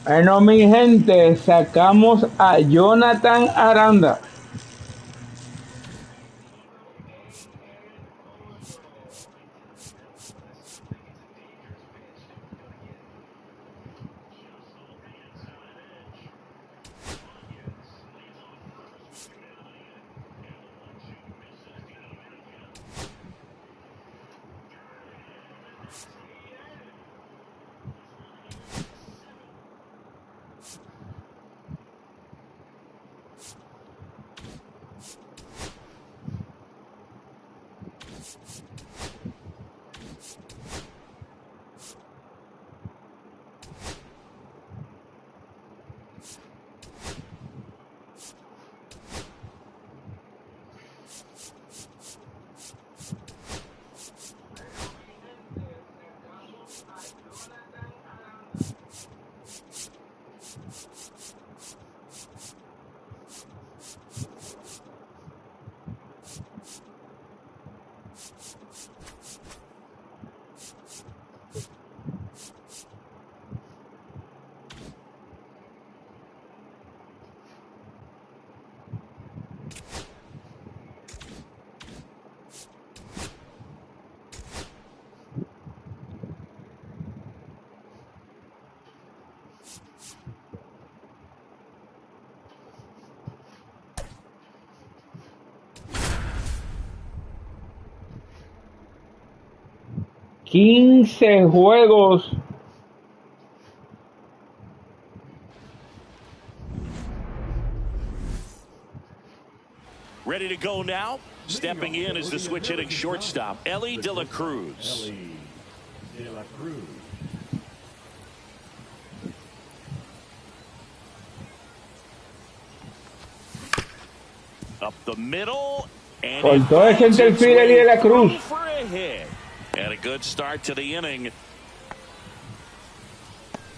Bueno, mi gente, sacamos a Jonathan Aranda. 15 juegos. Ready to go now. Stepping in is the switch hitting shortstop, Ellie De La Cruz. Up the middle. And Soltó el centerfield Ellie De La Cruz. For a hit. And a good start to the inning.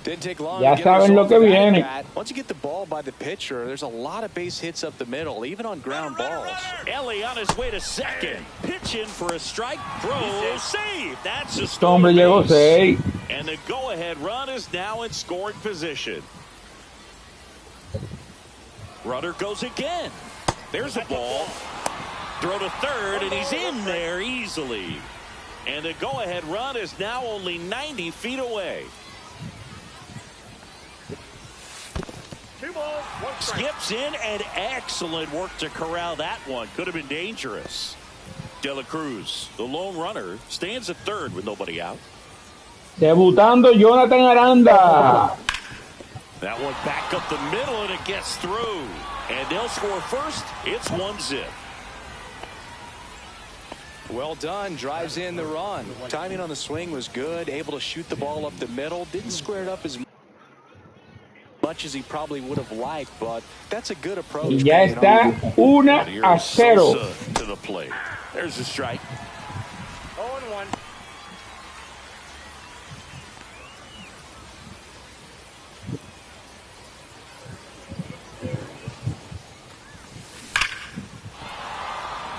Didn't take long. Ya saben lo que viene. Once you get the ball by the pitcher, there's a lot of base hits up the middle, even on ground balls. Ellie on his way to second. Pitching for a strike. Throw. Save. That's a Este hombre llegó 6. And the go-ahead run is now in scoring position. Runner goes again. There's a ball. Throw to third, and he's in there easily. And the go-ahead run is now only 90 feet away. Skips in, and excellent work to corral that one. Could have been dangerous. De La Cruz, the lone runner, stands at third with nobody out. Debutando Jonathan Aranda. That one back up the middle, and it gets through. And they'll score first. It's 1-0. Well done. Drives in the run. Timing on the swing was good. Able to shoot the ball up the middle. Didn't square it up as much as he probably would have liked, but that's a good approach. Y ya está 1-0. To the plate. There's the strike. 0-1.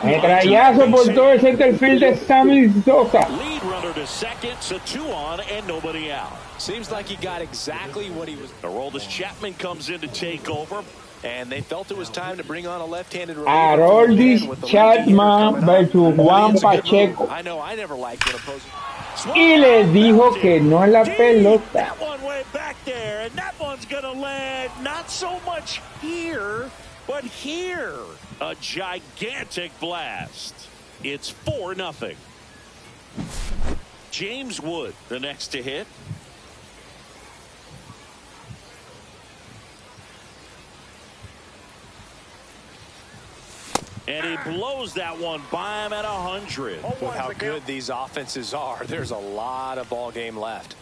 Metrallazo por todo el centerfield de Sammy Sosa. Lead runner to second, so 2 on and nobody out. Seems like he got exactly what he was. Aroldis Chapman comes in to take over, and they felt it was time to bring on a left-handed reliever. Aroldis Chapman versus Juan Pacheco. I know I never liked what opposing. Y le dijo que no es la pelota. That one way back there, and that one's gonna land not so much here, but here. A gigantic blast. It's 4-0. James Wood, the next to hit. And he blows that one by him at 100. With how good these offenses are, there's a lot of ball game left.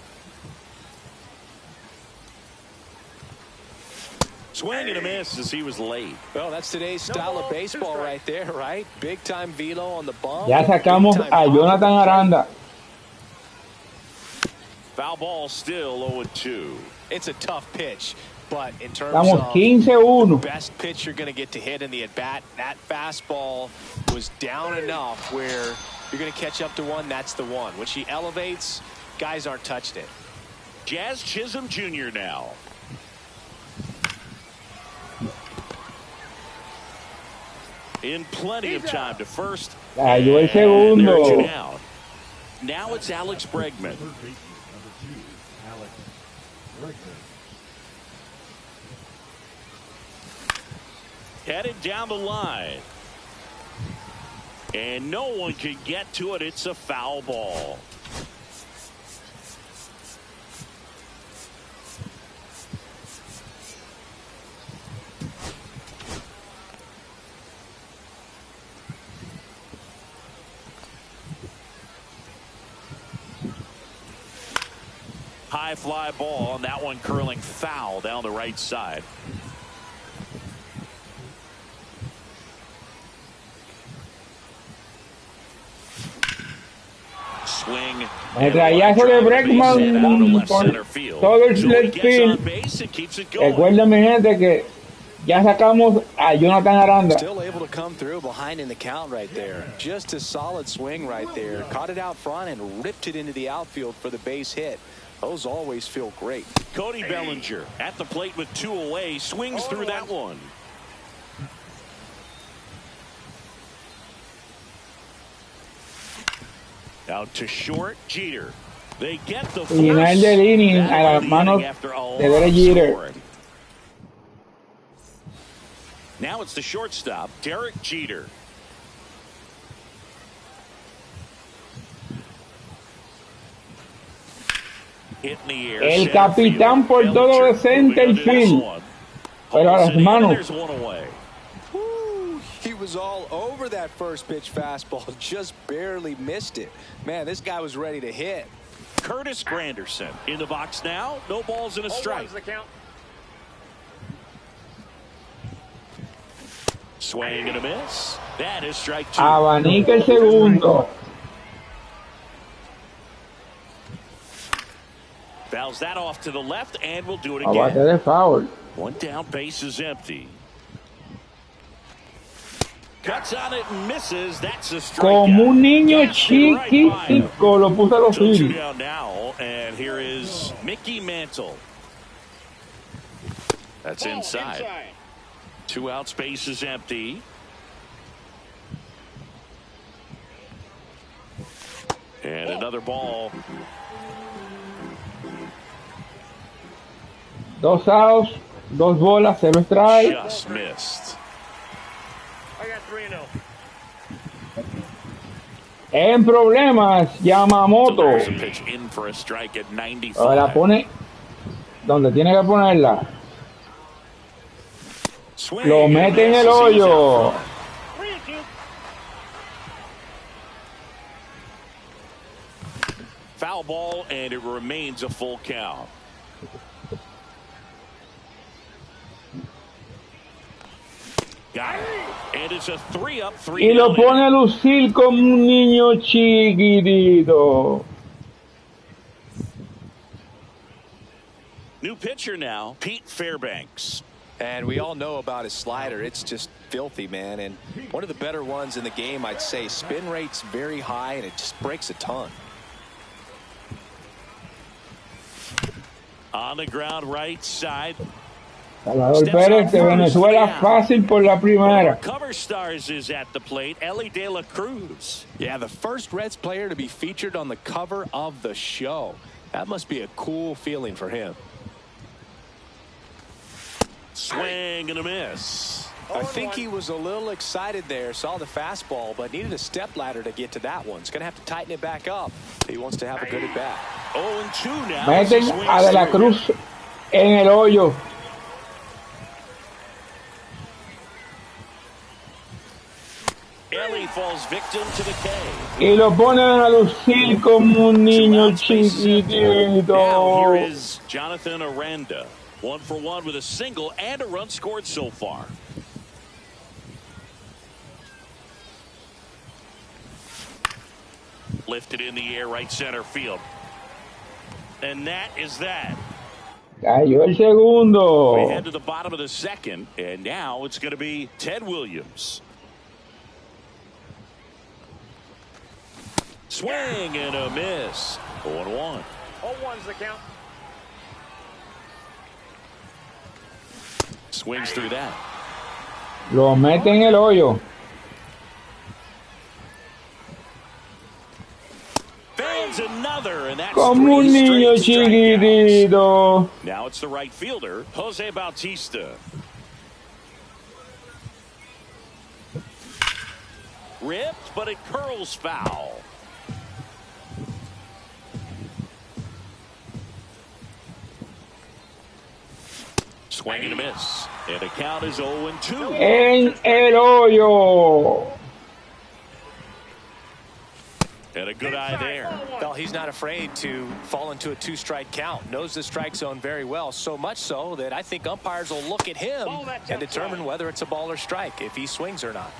Swing and a miss as he was late. Well, that's today's style of baseball right there, right? Big time velo on the bump. Ya sacamos a Jonathan Aranda. Foul ball still 0-2. It's a tough pitch, but in terms Estamos of 15-1. the best pitch you're going to get to hit in the at-bat, that fastball was down enough where you're going to catch up to one. That's the one. When she elevates, guys aren't touching it. Jazz Chisholm Jr. now. In plenty of time to first. Cayó el segundo. Now it's Alex Bregman. Headed down the line. And no one can get to it. It's a foul ball. High fly ball, and that one curling foul down the right side. Swing. Metrallazo de Bregman con todo el left field. Recuerden, mi gente, que ya sacamos a Jonathan Aranda. Still able to come through behind in the count right there. Just a solid swing right there. Caught it out front and ripped it into the outfield for the base hit. Those always feel great. Cody Bellinger at the plate with 2 away. Swings through that one. Out to short, Jeter. They get the final del inning a las manos de Derek Jeter. Now it's the shortstop, Derek Jeter. El capitán por todo de center field. Pero a las manos. He was all over that first pitch fastball, just barely missed it. Man, this guy was ready to hit. Curtis Granderson in the box now. No balls and a strike. Swing and a miss. That is strike two. Abanica el segundo. Fouls that off to the left and will do it A base de foul. One down, base is empty. Cuts on it and misses. That's a strikeout. Como un niño chiquitico lo puso a los Two down now, and here is Mickey Mantle. That's inside. 2 outs, base is empty. And another ball. 2 outs, 2 bolas, 0 strike. Just missed. I got 3-0. En problemas, Yamamoto. There's a pitch in for a strike at 95. Ahora la pone donde tiene que ponerla. Lo mete en el hoyo. Foul ball, and it remains a full count. Got it. And it's a 3-up, 3 Y lo pone a lucir como un niño chiquitito. New pitcher now, Pete Fairbanks. And we all know about his slider. It's just filthy, man. And one of the better ones in the game, I'd say. Spin rate's very high, and it just breaks a ton. On the ground, right side. Salvador Pérez de Venezuela fácil por la primera. Cover stars is at the plate. Ellie De La Cruz. Yeah, the first Reds player to be featured on the cover of the show. That must be a cool feeling for him. Swing and a miss. I think he was a little excited there, saw the fastball, but needed a step ladder to get to that one. He's going to have to tighten it back up if he wants to have a good at bat. 0-2 now. Meten a De La Cruz en el hoyo. Ellie falls victim to the K. Y lo ponen a lucir como un niño chiquitito. Now here is Jonathan Aranda. 1 for 1 with a single and a run scored so far. Lifted in the air, right center field. And that is that. Cayó el segundo. We head to the bottom of the second, and now it's going to be Ted Williams. Swing and a miss. 0-1. 0-1's the count. Swings through that. Lo mete en el hoyo. Fans another, and that's Como un niño chiquitito. Now it's the right fielder, Jose Bautista. Ripped, but it curls foul. Swing and a miss. And the count is 0-2. En el hoyo. And a good eye there. Well, he's not afraid to fall into a 2-strike count. Knows the strike zone very well. So much so that I think umpires will look at him and determine whether it's a ball or strike, if he swings or not.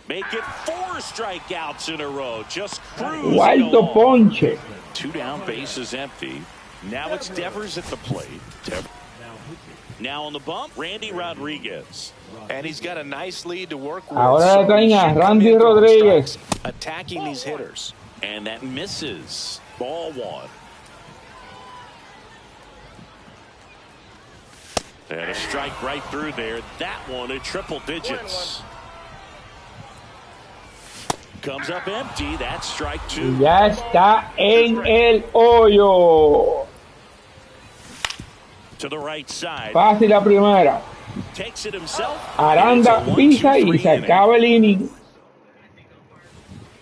Make it 4 strikeouts in a row. Just cruising Alto along. ponche. 2 down, base is empty. Now it's Devers at the plate. Now on the bump, Randy Rodriguez. And he's got a nice lead to work with. Ahora le traen a Randy Rodriguez. Attacking these hitters. And that misses. Ball 1. And a strike right through there. That one at triple digits. comes up empty. That's strike two. Y ya está en el hoyo. To the right side. Fácil la primera. Takes it himself. Aranda pisa y se acaba el inning.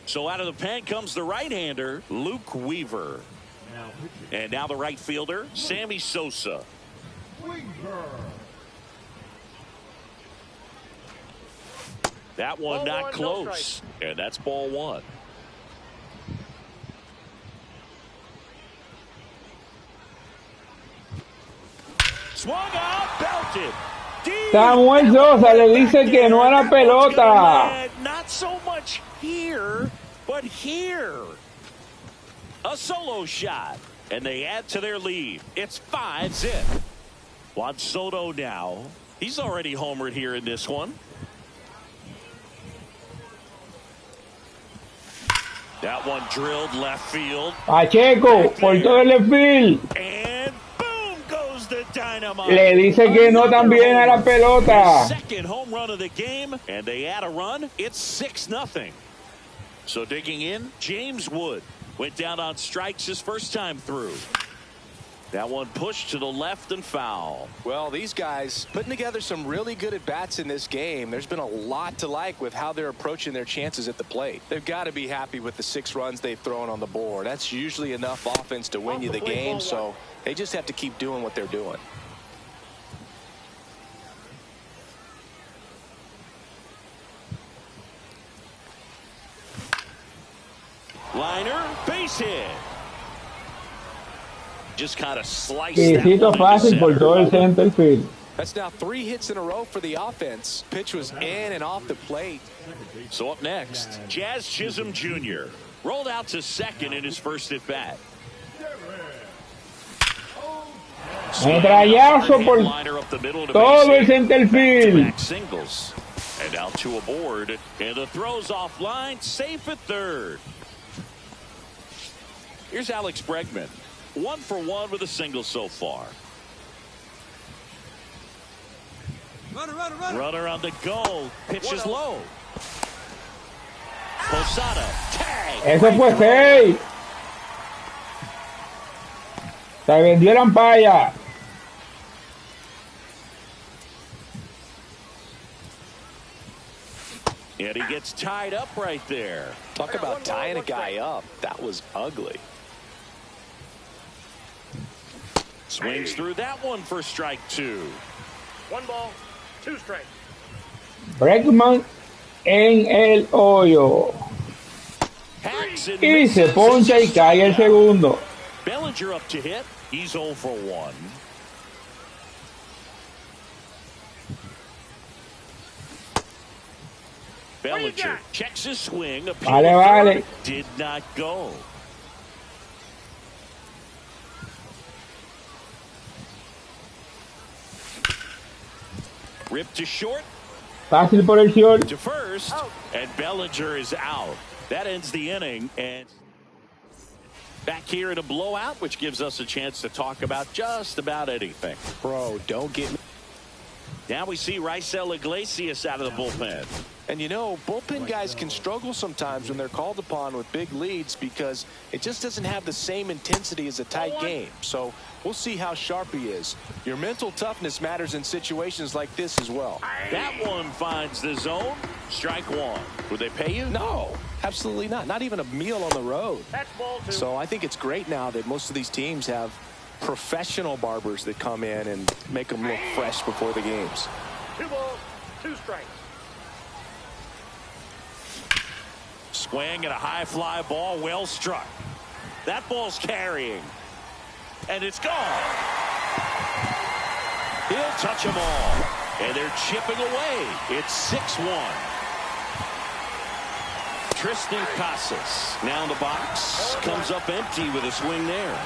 So out of the pen comes the right-hander, Luke Weaver. And now the right fielder, Sammy Sosa. That one not close. And that's ball one. Swung out, belted. Samuel Sosa le dice que no era pelota. Not so much here, but here. A solo shot, and they add to their lead. It's 5-zip. Juan Soto now. He's already homered here in this one. That one drilled left field. Pacheco, por todo el left field. And boom goes the dynamite. Le dice que no también a la pelota. Second home run of the game, and they add a run. It's 6-0. So digging in, James Wood went down on strikes his first time through. That one pushed to the left and foul. Well, these guys putting together some really good at-bats in this game. There's been a lot to like with how they're approaching their chances at the plate. They've got to be happy with the 6 runs they've thrown on the board. That's usually enough offense to win you the game, so they just have to keep doing what they're doing. Liner, base hit. Just kind of sliced Pisito fácil por todo el center field. That's now 3 hits in a row for the offense. Pitch was in and off the plate. So up next, Jazz Chisholm Jr. rolled out to second in his first at bat. Metrallazo por todo el center field. Singles. And now to a board, and the throws offline, safe at third. Here's Alex Bregman. 1 for 1 with a single so far. Runner on the go. Pitch is low. Posada. Tag. Eso fue 6. Se vendió la ampalla. And he gets tied up right there. Talk about tying a guy up. That was ugly. Swings through that one for strike 2. 1 ball, 2 strikes. Bregman en el hoyo. Y se poncha y cae el segundo. Bellinger up to hit. He's 0 for 1. Bellinger checks his swing. Vale. Did not go. Ripped to short. Fácil por el short. To first. And Bellinger is out. That ends the inning. And back here in a blowout, which gives us a chance to talk about just about anything. Bro, don't get me. Now we see Raisel Iglesias out of the bullpen. And you know, bullpen guys can struggle sometimes when they're called upon with big leads because it just doesn't have the same intensity as a tight game. So we'll see how sharp he is. Your mental toughness matters in situations like this as well. That one finds the zone. Strike 1. Would they pay you? No, absolutely not. Not even a meal on the road. That's ball 2. So I think it's great now that most of these teams have professional barbers that come in and make them look fresh before the games. 2 balls, 2 strikes. Swing and a high fly ball, well struck. That ball's carrying. And it's gone. He'll touch them all. And they're chipping away. It's 6-1. Tristan Casas now in the box. Comes up empty with a swing there.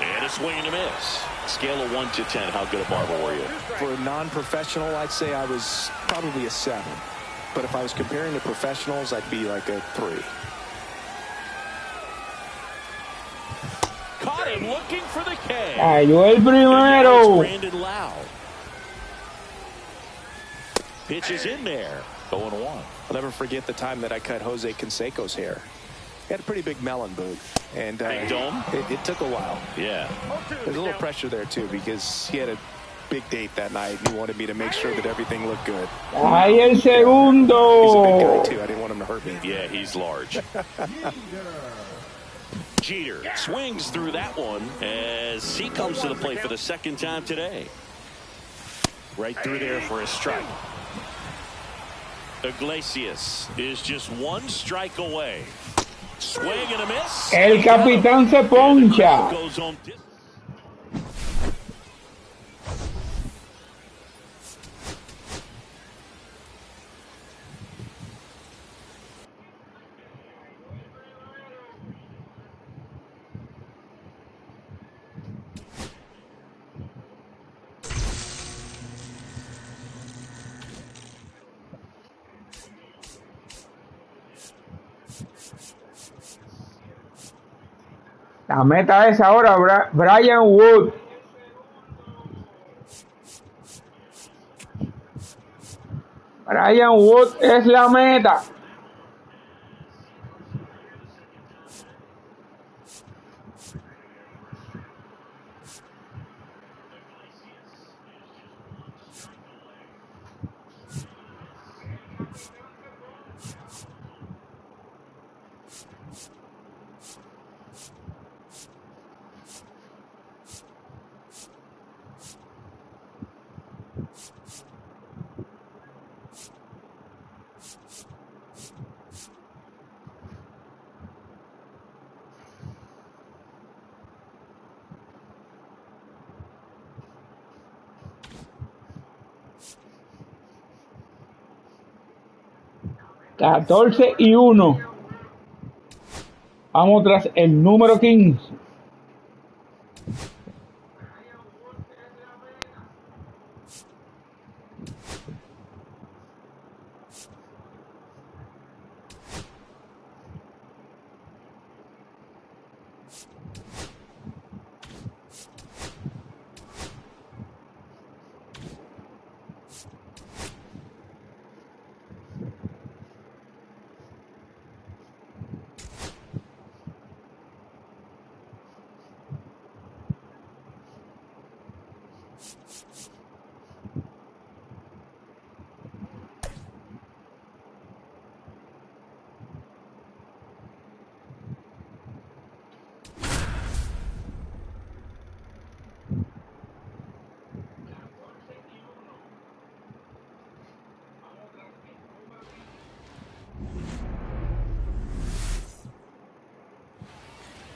And a swing and a miss. Scale of 1 to 10, how good a barber were you? For a non-professional, I'd say I was probably a 7. But if I was comparing to professionals, I'd be like a 3. Caught him looking for the K. Cayó el primero. Brandon Lowe. Pitch is in there. 0-1. I'll never forget the time that I cut Jose Canseco's hair. He had a pretty big melon boot, and it took a while. Yeah. There's a little pressure there, too, because he had a big date that night, and he wanted me to make sure that everything looked good. ¡Ay, el segundo! He's a big guy, too. I didn't want him to hurt me. Yeah, he's large. Jeter swings through that one as he comes to the plate for the second time today. Right through there for a strike. Iglesias is just one strike away. Swing and a miss. El capitán se poncha. La meta es ahora Brian Wood. Brian Wood es la meta. Catorce y 1. Vamos tras el número 15.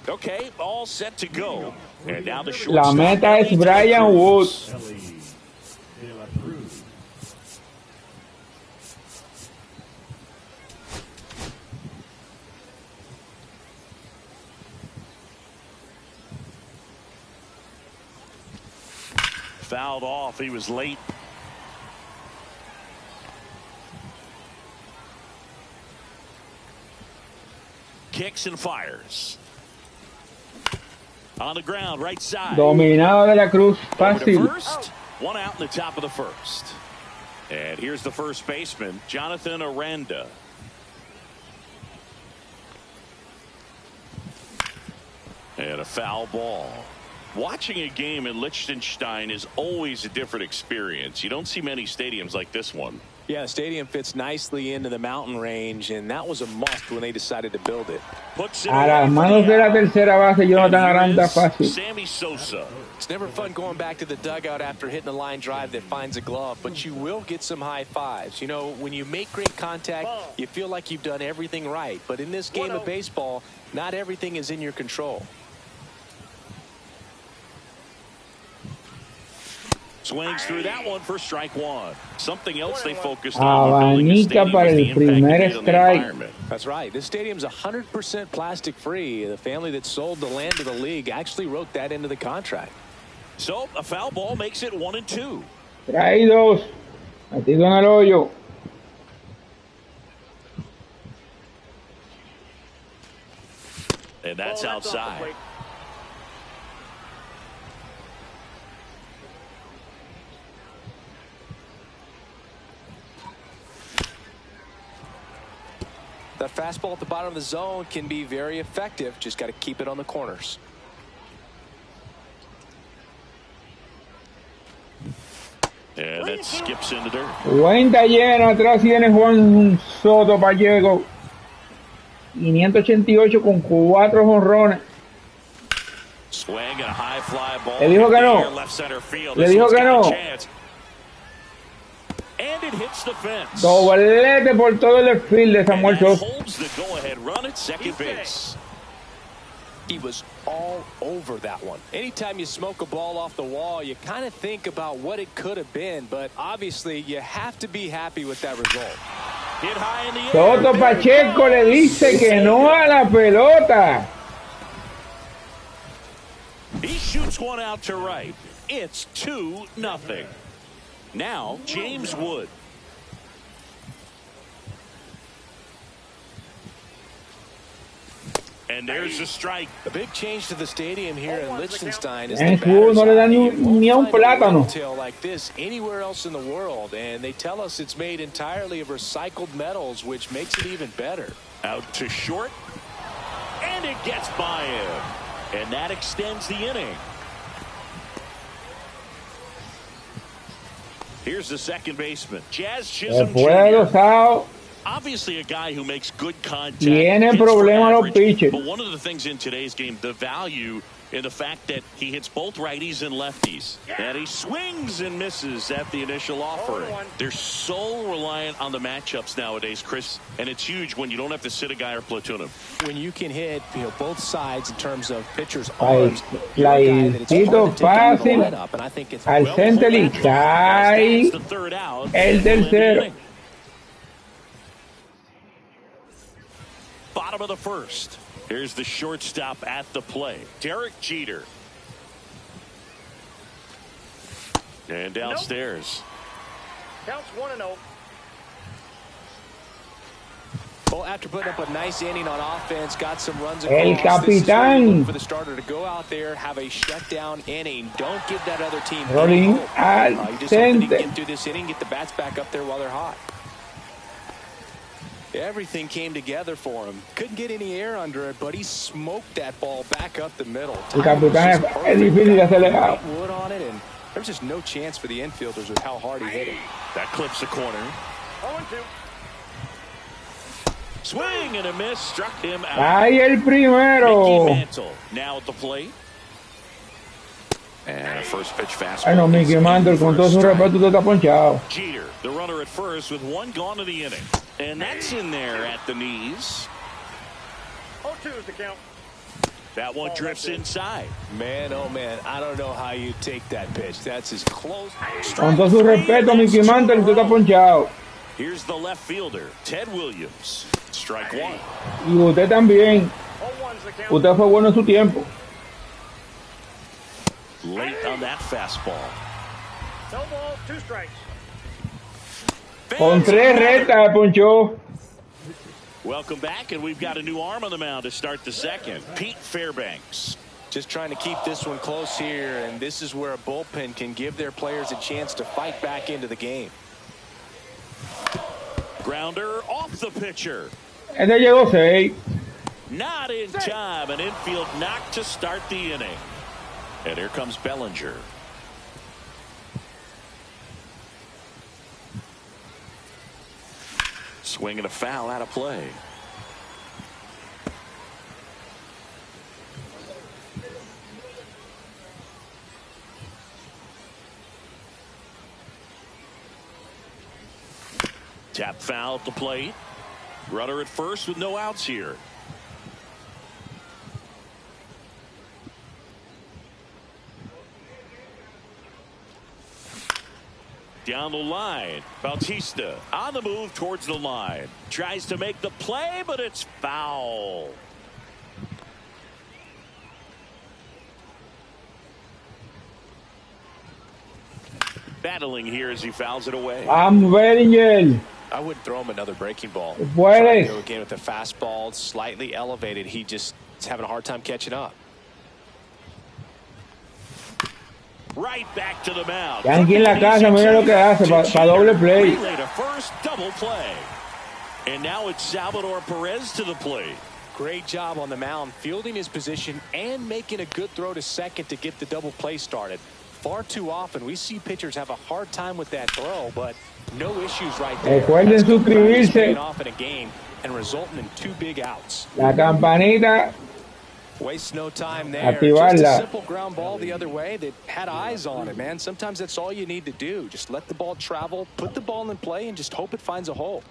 Okay, all set to go. And now the La meta es Brian Wood. Fouled off. He was late. Kicks and fires. On the ground, right side. Dominado de la Cruz, fácil. First, one out in the top of the first. And here's the first baseman, Jonathan Aranda. And a foul ball. Watching a game in Liechtenstein is always a different experience. You don't see many stadiums like this one. Yeah, the stadium fits nicely into the mountain range, and that was a must when they decided to build it. A las manos de la tercera base, Jonathan Aranda, fácil. Sammy Sosa. It's never fun going back to the dugout after hitting a line drive that finds a glove, but you will get some high fives. You know, when you make great contact, you feel like you've done everything right. But in this game of baseball, not everything is in your control. Swings through that one for strike one. Something else they focused on. Abanica para el primer strike. That's right. This stadium's 100% plastic free. The family that sold the land to the league actually wrote that into the contract. So a foul ball makes it 1-2. Traídos. Metido en el hoyo. And that's outside. That fastball at the bottom of the zone can be very effective. Just got to keep it on the corners. And that skips into dirt. Cuenta llena, atrás viene Juan Soto Pacheco. 588 con 4 jonrones. Le dijo que no. Le dijo que no. Doblete por todo el left field de Samuel Soto. He was all over that one. Anytime you smoke a ball off the wall, you kind of think about what it could have been, but obviously you have to be happy with that result. Soto Pacheco le dice que no a la pelota. He shoots one out to right. It's 2-0. Now James Wood. And there's a strike. A big change to the stadium here in Liechtenstein is no le dan ni a un plátano. Like this anywhere else in the world, and they tell us it's made entirely of recycled metals, which makes it even better. Out to short, and it gets by him, and that extends the inning. Here's the second baseman, Jazz Chisholm Jr. Obviously a guy who makes good contact. Tiene problema los pitches. But one of the things in today's game, the value in the fact that he hits both righties and lefties. And he swings and misses at the initial offering. They're so reliant on the matchups nowadays, Chris, and it's huge when you don't have to sit a guy or platoon him. When you can hit, both sides in terms of pitchers' arms. Laicito fácil al center y cae el tercero. Bottom of the first. Here's the shortstop at the plate, Derek Jeter. And downstairs. Counts 1-0. Well, after putting up a nice inning on offense, got some runs El across. capitán. For the starter to go out there, have a shutdown inning. Don't give that other team rolling al center. Get through this inning, get the bats back up there while they're hot. Everything came together for him. Couldn't get any air under it, but he smoked that ball back up the middle. El capitán es difícil acelerado. Wood on it, and there's just no chance for the infielders with how hard he hit it. That clips the corner. 0-2. Swing and a miss, struck him out. Ahí el primero. Mickey Mantle now at the plate. And a first pitch fastball. Ay no, Mickey Mantle, con todo su respeto, usted está ponchado. Jeter, the runner at first with one gone in the inning. And that's in there at the knees. 0-2 is the count. That one drifts inside. Man, oh man, I don't know how you take that pitch. That's as close. Con todo su respeto, Mickey Mantle, usted está ponchado. Here's the left fielder, Ted Williams. Strike one. Y usted también. Usted fue bueno en su tiempo. Late on that fastball. No ball, 2 strikes. Con 3 rectas, ponchó. Welcome back, and we've got a new arm on the mound to start the second. Pete Fairbanks. Just trying to keep this one close here, and this is where a bullpen can give their players a chance to fight back into the game. Grounder off the pitcher. Este llegó 6. Not in time. An infield knock to start the inning. And here comes Bellinger. Swing and a foul out of play. Tap foul at the plate. Runner at first with no outs here. Down the line, Bautista on the move towards the line. Tries to make the play, but it's foul. Battling here as he fouls it away. I'm Bellinger. I wouldn't throw him another breaking ball. Puede. Go again with the fastball, slightly elevated. He just is having a hard time catching up. Right back to the mound. Aquí en la casa, mira lo que hace para doble play. Relay to first, double play. And now it's Salvador Perez to the plate. Great job on the mound, fielding his position and making a good throw to second to get the double play started. Far too often we see pitchers have a hard time with that throw, but no issues right there. Recuerden suscribirse. Off in a game and resulting in 2 big outs. La campanita. Waste no time there. Activarla. Just a simple ground ball the other way that had eyes on it, man. Sometimes that's all you need to do. Just let the ball travel, put the ball in play, and just hope it finds a hole.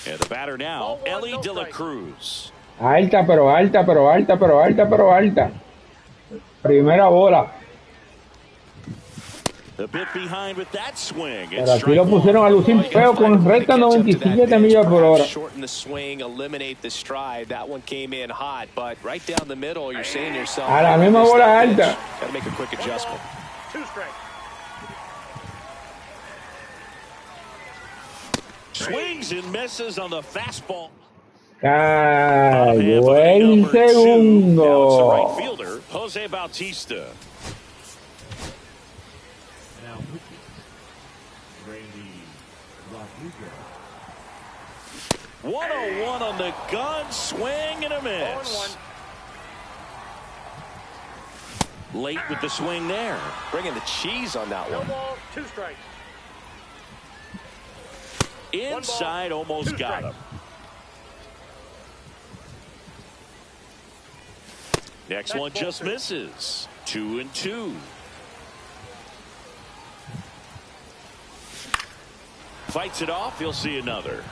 And the batter now, Ellie De La Cruz. Alta, pero alta, pero alta, pero alta, pero alta. Primera bola. A bit behind with that swing. Pero aquí lo pusieron a lucir feo con recta 97 millas por hora. Shorten the swing, eliminate the stride. That one came in hot, but right down the middle, you're saying to yourself, a la misma bola alta. Got to make a quick adjustment. 2 strikes. Swings and misses on the fastball. Cayó el segundo. Right fielder, Jose Bautista. 101 on the gun, swing and a miss. Late with the swing there. Bringing the cheese on that one. 2 strikes. Inside, almost got him. Next one just misses. 2-2. Fights it off, he'll see another.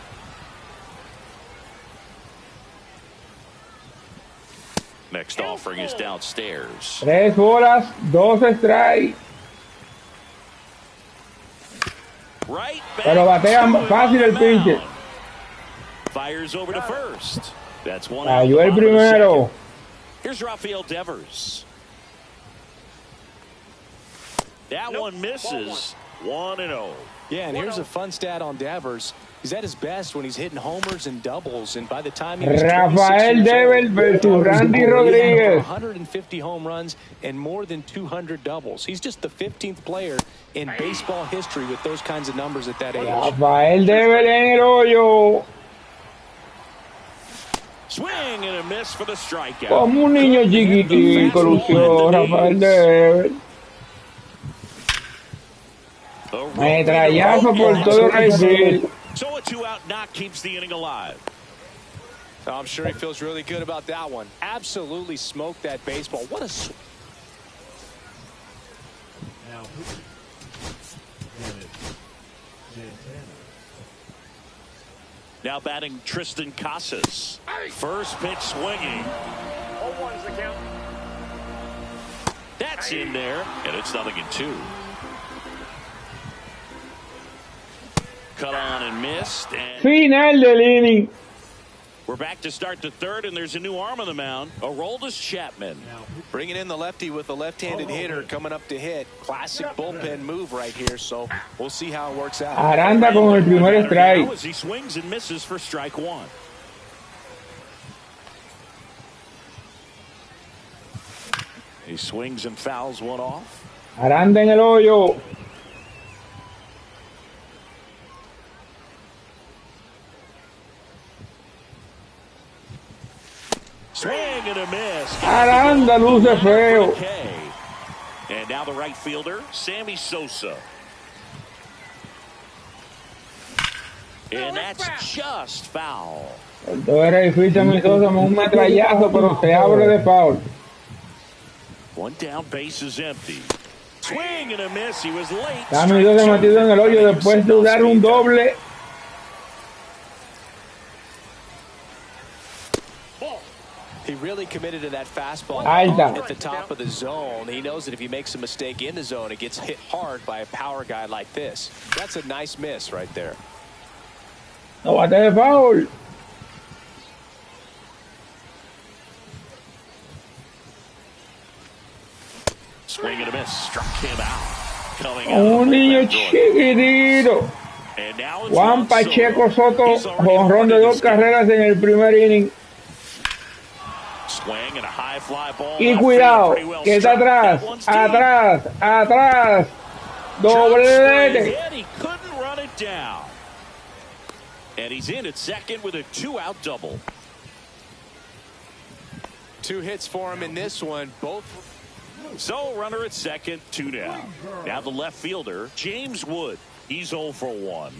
Next offering is downstairs. 3 bolas, 2 strikes. Right back. Pero batean fácil el pinche. Fires over to first. That's one. Cayó el primero. Here's Rafael Devers. That one misses. 1-0. Yeah, and here's a fun stat on Devers. He's at his best when he's hitting homers and doubles, and by the time he was Rafael Devers versus Randy Rodríguez. 150 home runs and more than 200 doubles. He's just the 15th player in baseball history with those kinds of numbers at that age. Rafael Devers en el hoyo. Swing and a miss for the strikeout. Como un niño chiquitico lució Rafael Devers. Metrallazo por todo el right field. So a 2-out knock keeps the inning alive. Oh, I'm sure he feels really good about that one. Absolutely smoked that baseball. What a now batting Tristan Casas. First pitch swinging. 0-1 is the count. That's in there, and it's 0-2. Cut on and missed. And Final del inning. we're back to start the third, and there's a new arm on the mound. Aroldis Chapman. bringing in the lefty with a left-handed hitter coming up to hit. Classic bullpen move right here, so we'll see how it works out. Aranda con el primer strike. As he swings and misses for strike one. He swings and fouls one off. Aranda en el hoyo. Swing and a miss. Aranda luce feo. And now the right fielder, Sammy Sosa. And that's just foul. Todo era difícil, Sammy Sosa, un metrallazo, pero se abre de foul. One down, base is empty. Swing and a miss. He was late. Sammy Sosa metido en el hoyo después de dar un doble. He really committed to that fastball Alta. at the top of the zone. He knows that if he makes a mistake in the zone, it gets hit hard by a power guy like this. That's a nice miss right there. No bate de foul. Swing and a miss. Struck him out. Coming Un niño chiquitito. And now it's Juan Pacheco Soto, jonrón de 2 carreras en el primer inning. Swing and a high fly ball. Y cuidado, que está atrás, atrás, atrás. Doblete. He couldn't run it down. And he's in at second with a 2-out double. 2 hits for him in this one. Both. So runner at second, 2 down. Now the left fielder, James Wood. He's 0 for 1.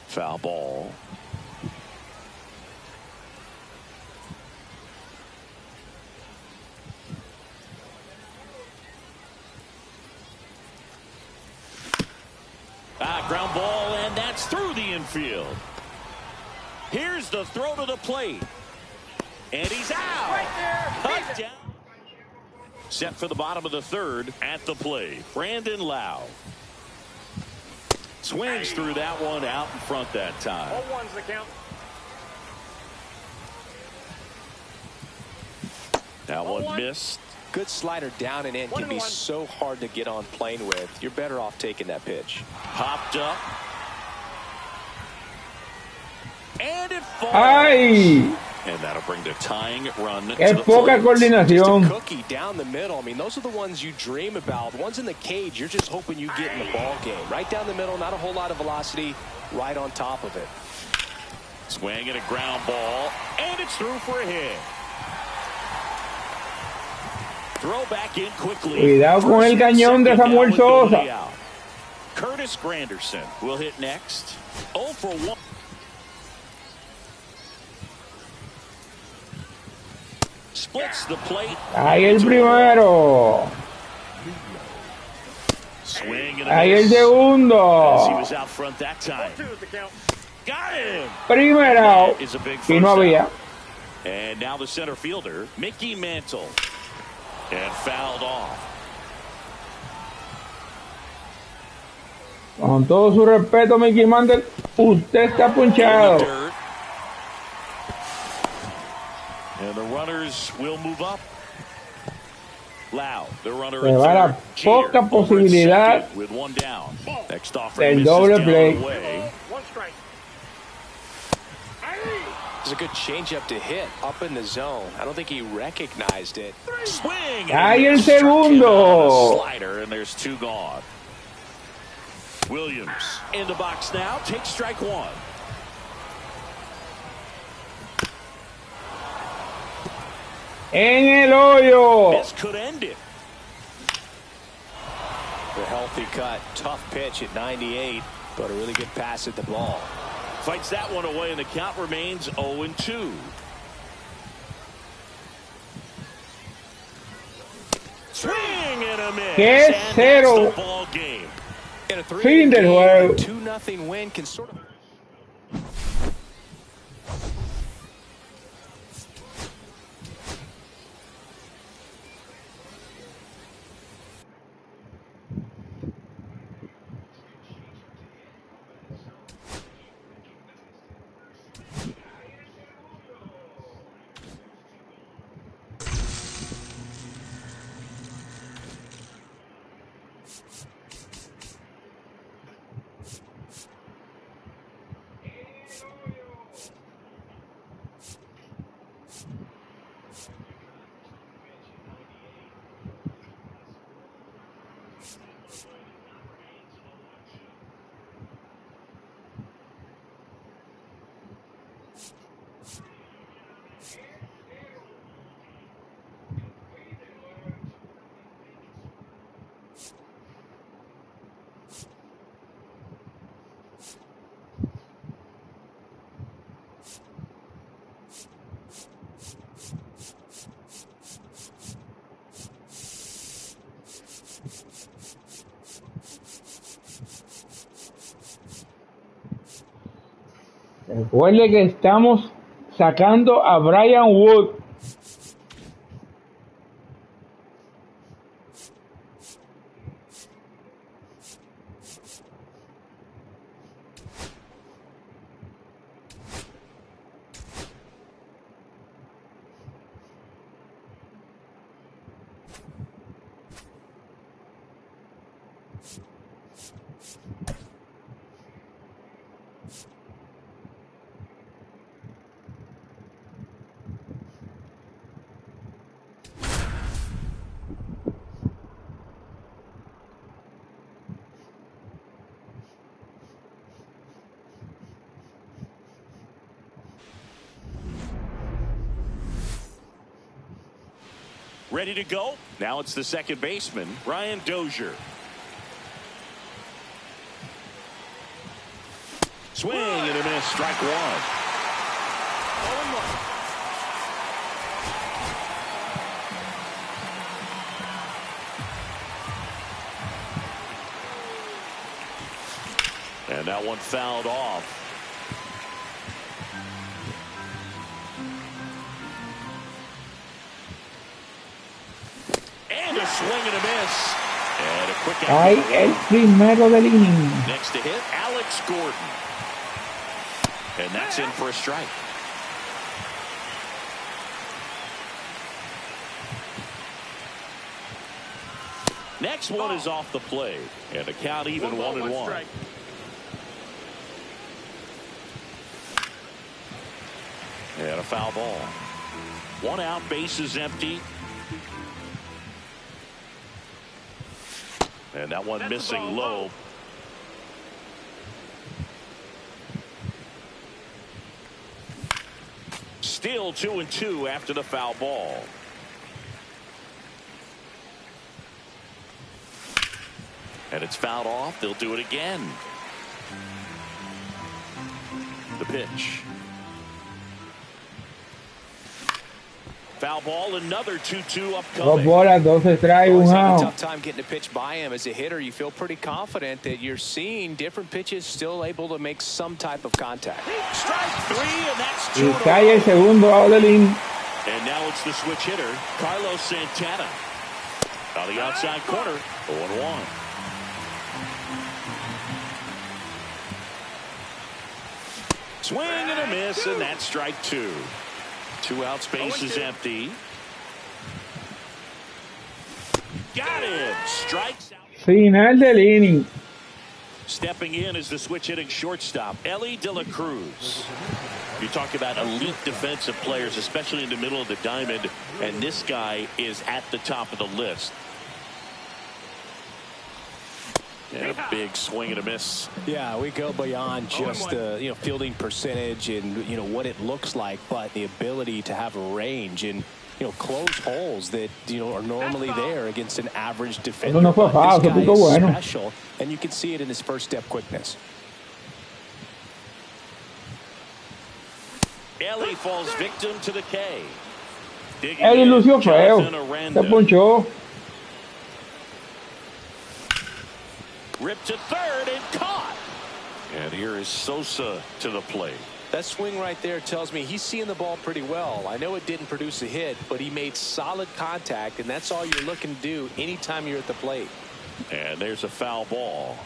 Foul ball. Ground ball, and that's through the infield. Here's the throw to the plate. And he's out. Right there. Touchdown. Set for the bottom of the third at the plate. Brandon Lau. Swings through that one out in front that time. 0-1's the count. That one missed. Good slider down and in. Can be 1-1. so hard to get on plane with. You're better off taking that pitch. Popped up. And it falls. ¡Ay! And that'll bring the tying run. ¡Qué poca coordinación! Cookie down the middle. I mean, those are the ones you dream about. The ones in the cage, you're just hoping you get in the ball game. Right down the middle, not a whole lot of velocity. Right on top of it. Swing and a ground ball. And it's through for a hit. Throw back in quickly. Cuidado con el cañón de Samuel Sosa. Curtis Granderson will hit next. 0 for 1. Splits the plate. Ahí el primero. Swing and Ahí el as he segundo. was out front that time. 2's the count. Got him. Primero. Is a big Y no first había. out. And now the center fielder, Mickey Mantle. And fouled off. Con todo su respeto, Mickey Mantle, usted está punchado. And the runners will move up. Lau, the runner Se va la poca posibilidad with 1 down. Next offer del misses doble down play. the way. 1 strike. There's a good changeup to hit up in the zone. I don't think he recognized it. Swing. Ahí el Struck him segundo. on a slider, and there's 2 gone. Williams in the box now. Takes strike 1. En el hoyo. This could end it. The healthy cut. Tough pitch at 98, but a really good pass at the ball. Fights that one away, and the count remains 0-2. Swing and a miss. ¡Qué And cero! that's the ball game. In a 3-8 Fin del game, juego. 2-0 win can sort of. Recuerde que estamos sacando a Brian Wood. Ready to go. Now it's the second baseman, Ryan Dozier. Swing and a miss. Strike one. 0-1. And that one fouled off. And a swing and a miss. And a quick Ay, el primero del inning. Next to hit, Alex Gordon. And that's in for a strike. Next one is off the plate. And the count even 1-1. And a foul ball. One out, bases empty. And that one missing low. Still 2-2 after the foul ball. And it's fouled off. They'll do it again. The pitch. Foul ball, another 2-2 upcoming. Dos bolas, dos strikes, un out. Tough time getting a pitch by him as a hitter. You feel pretty confident that you're seeing different pitches still able to make some type of contact. Strike three, and that's Y 2. cae el segundo out del inning. And now it's the switch hitter, Carlos Santana. On the outside corner, 0-1. Swing and a miss, and that's strike two. 2 outs, base is empty. Got him. Strikes out. Final del inning. Stepping in is the switch hitting shortstop, Ellie De La Cruz. You talk about elite defensive players, especially in the middle of the diamond, and this guy is at the top of the list. And a big swing and a miss. Yeah, we go beyond just fielding percentage and what it looks like, but the ability to have a range and close holes that are normally there against an average defender. No fue foul, this guy fue is bueno. special, and you can see it in his first step quickness. Ellie falls victim to the K. Ellie lució feo. Se ponchó. Ripped to third and caught. And here is Sosa to the plate. That swing right there tells me he's seeing the ball pretty well. I know it didn't produce a hit, but he made solid contact, and that's all you're looking to do anytime you're at the plate. And there's a foul ball.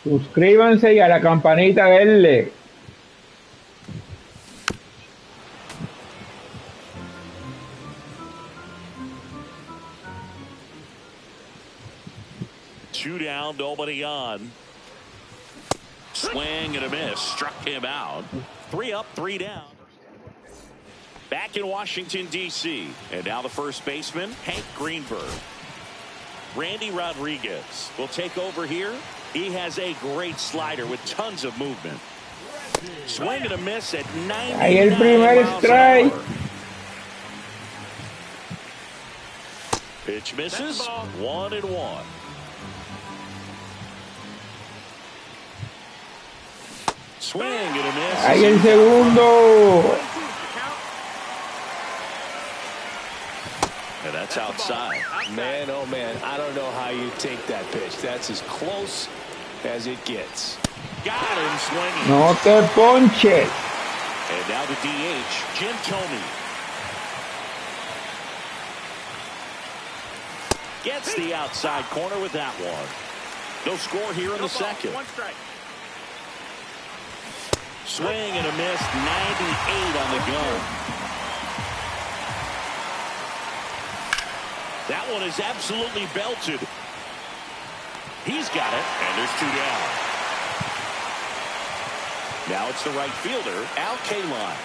Suscríbanse y a la campanita denle. Two down, nobody on. Swing and a miss. Struck him out. 3 up, 3 down. Back in Washington, D.C. And now the first baseman, Hank Greenberg. Randy Rodriguez will take over here. He has a great slider with tons of movement. Swing and a miss at 99 Ahí el primer miles strike. an hour. Pitch misses. 1-1. Swing and a miss. Ahí el segundo. And that's outside. Man, oh man, I don't know how you take that pitch. That's as close as it gets. Got him swinging. No te ponches. And now the DH, Jim Thome. Gets the outside corner with that one. No score here in the second. 1 strike. Swing and a miss, 98 on the gun. That one is absolutely belted. He's got it, and there's 2 down. Now it's the right fielder, Al Kaline.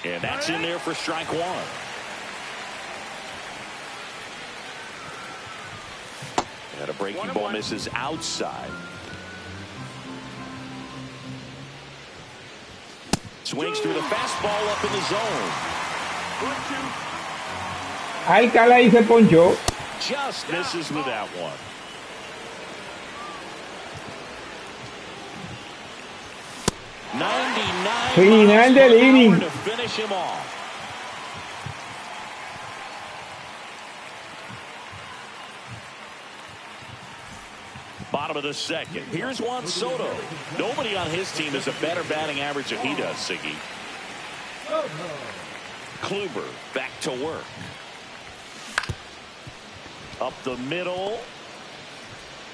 And that's in there for strike 1. And a breaking ball misses outside. Swings through the fastball up in the zone. Alcala y se ponchó. Just misses with that one. Final del inning. To finish him off. Bottom of the second. Here's Juan Soto. Nobody on his team has a better batting average than he does, Siggy. Kluber back to work. Up the middle.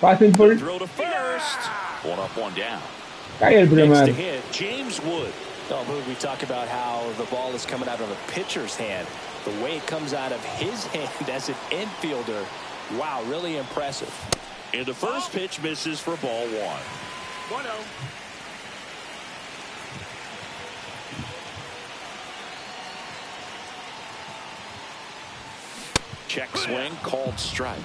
Fácil por. Throw to first. One up, one down. Cae el Next primero. to hit, James Wood. oh, we talk about how the ball is coming out of a pitcher's hand. The way it comes out of his hand as an infielder, wow, really impressive. And the first pitch misses for ball one. 1-0. Check swing, called strike.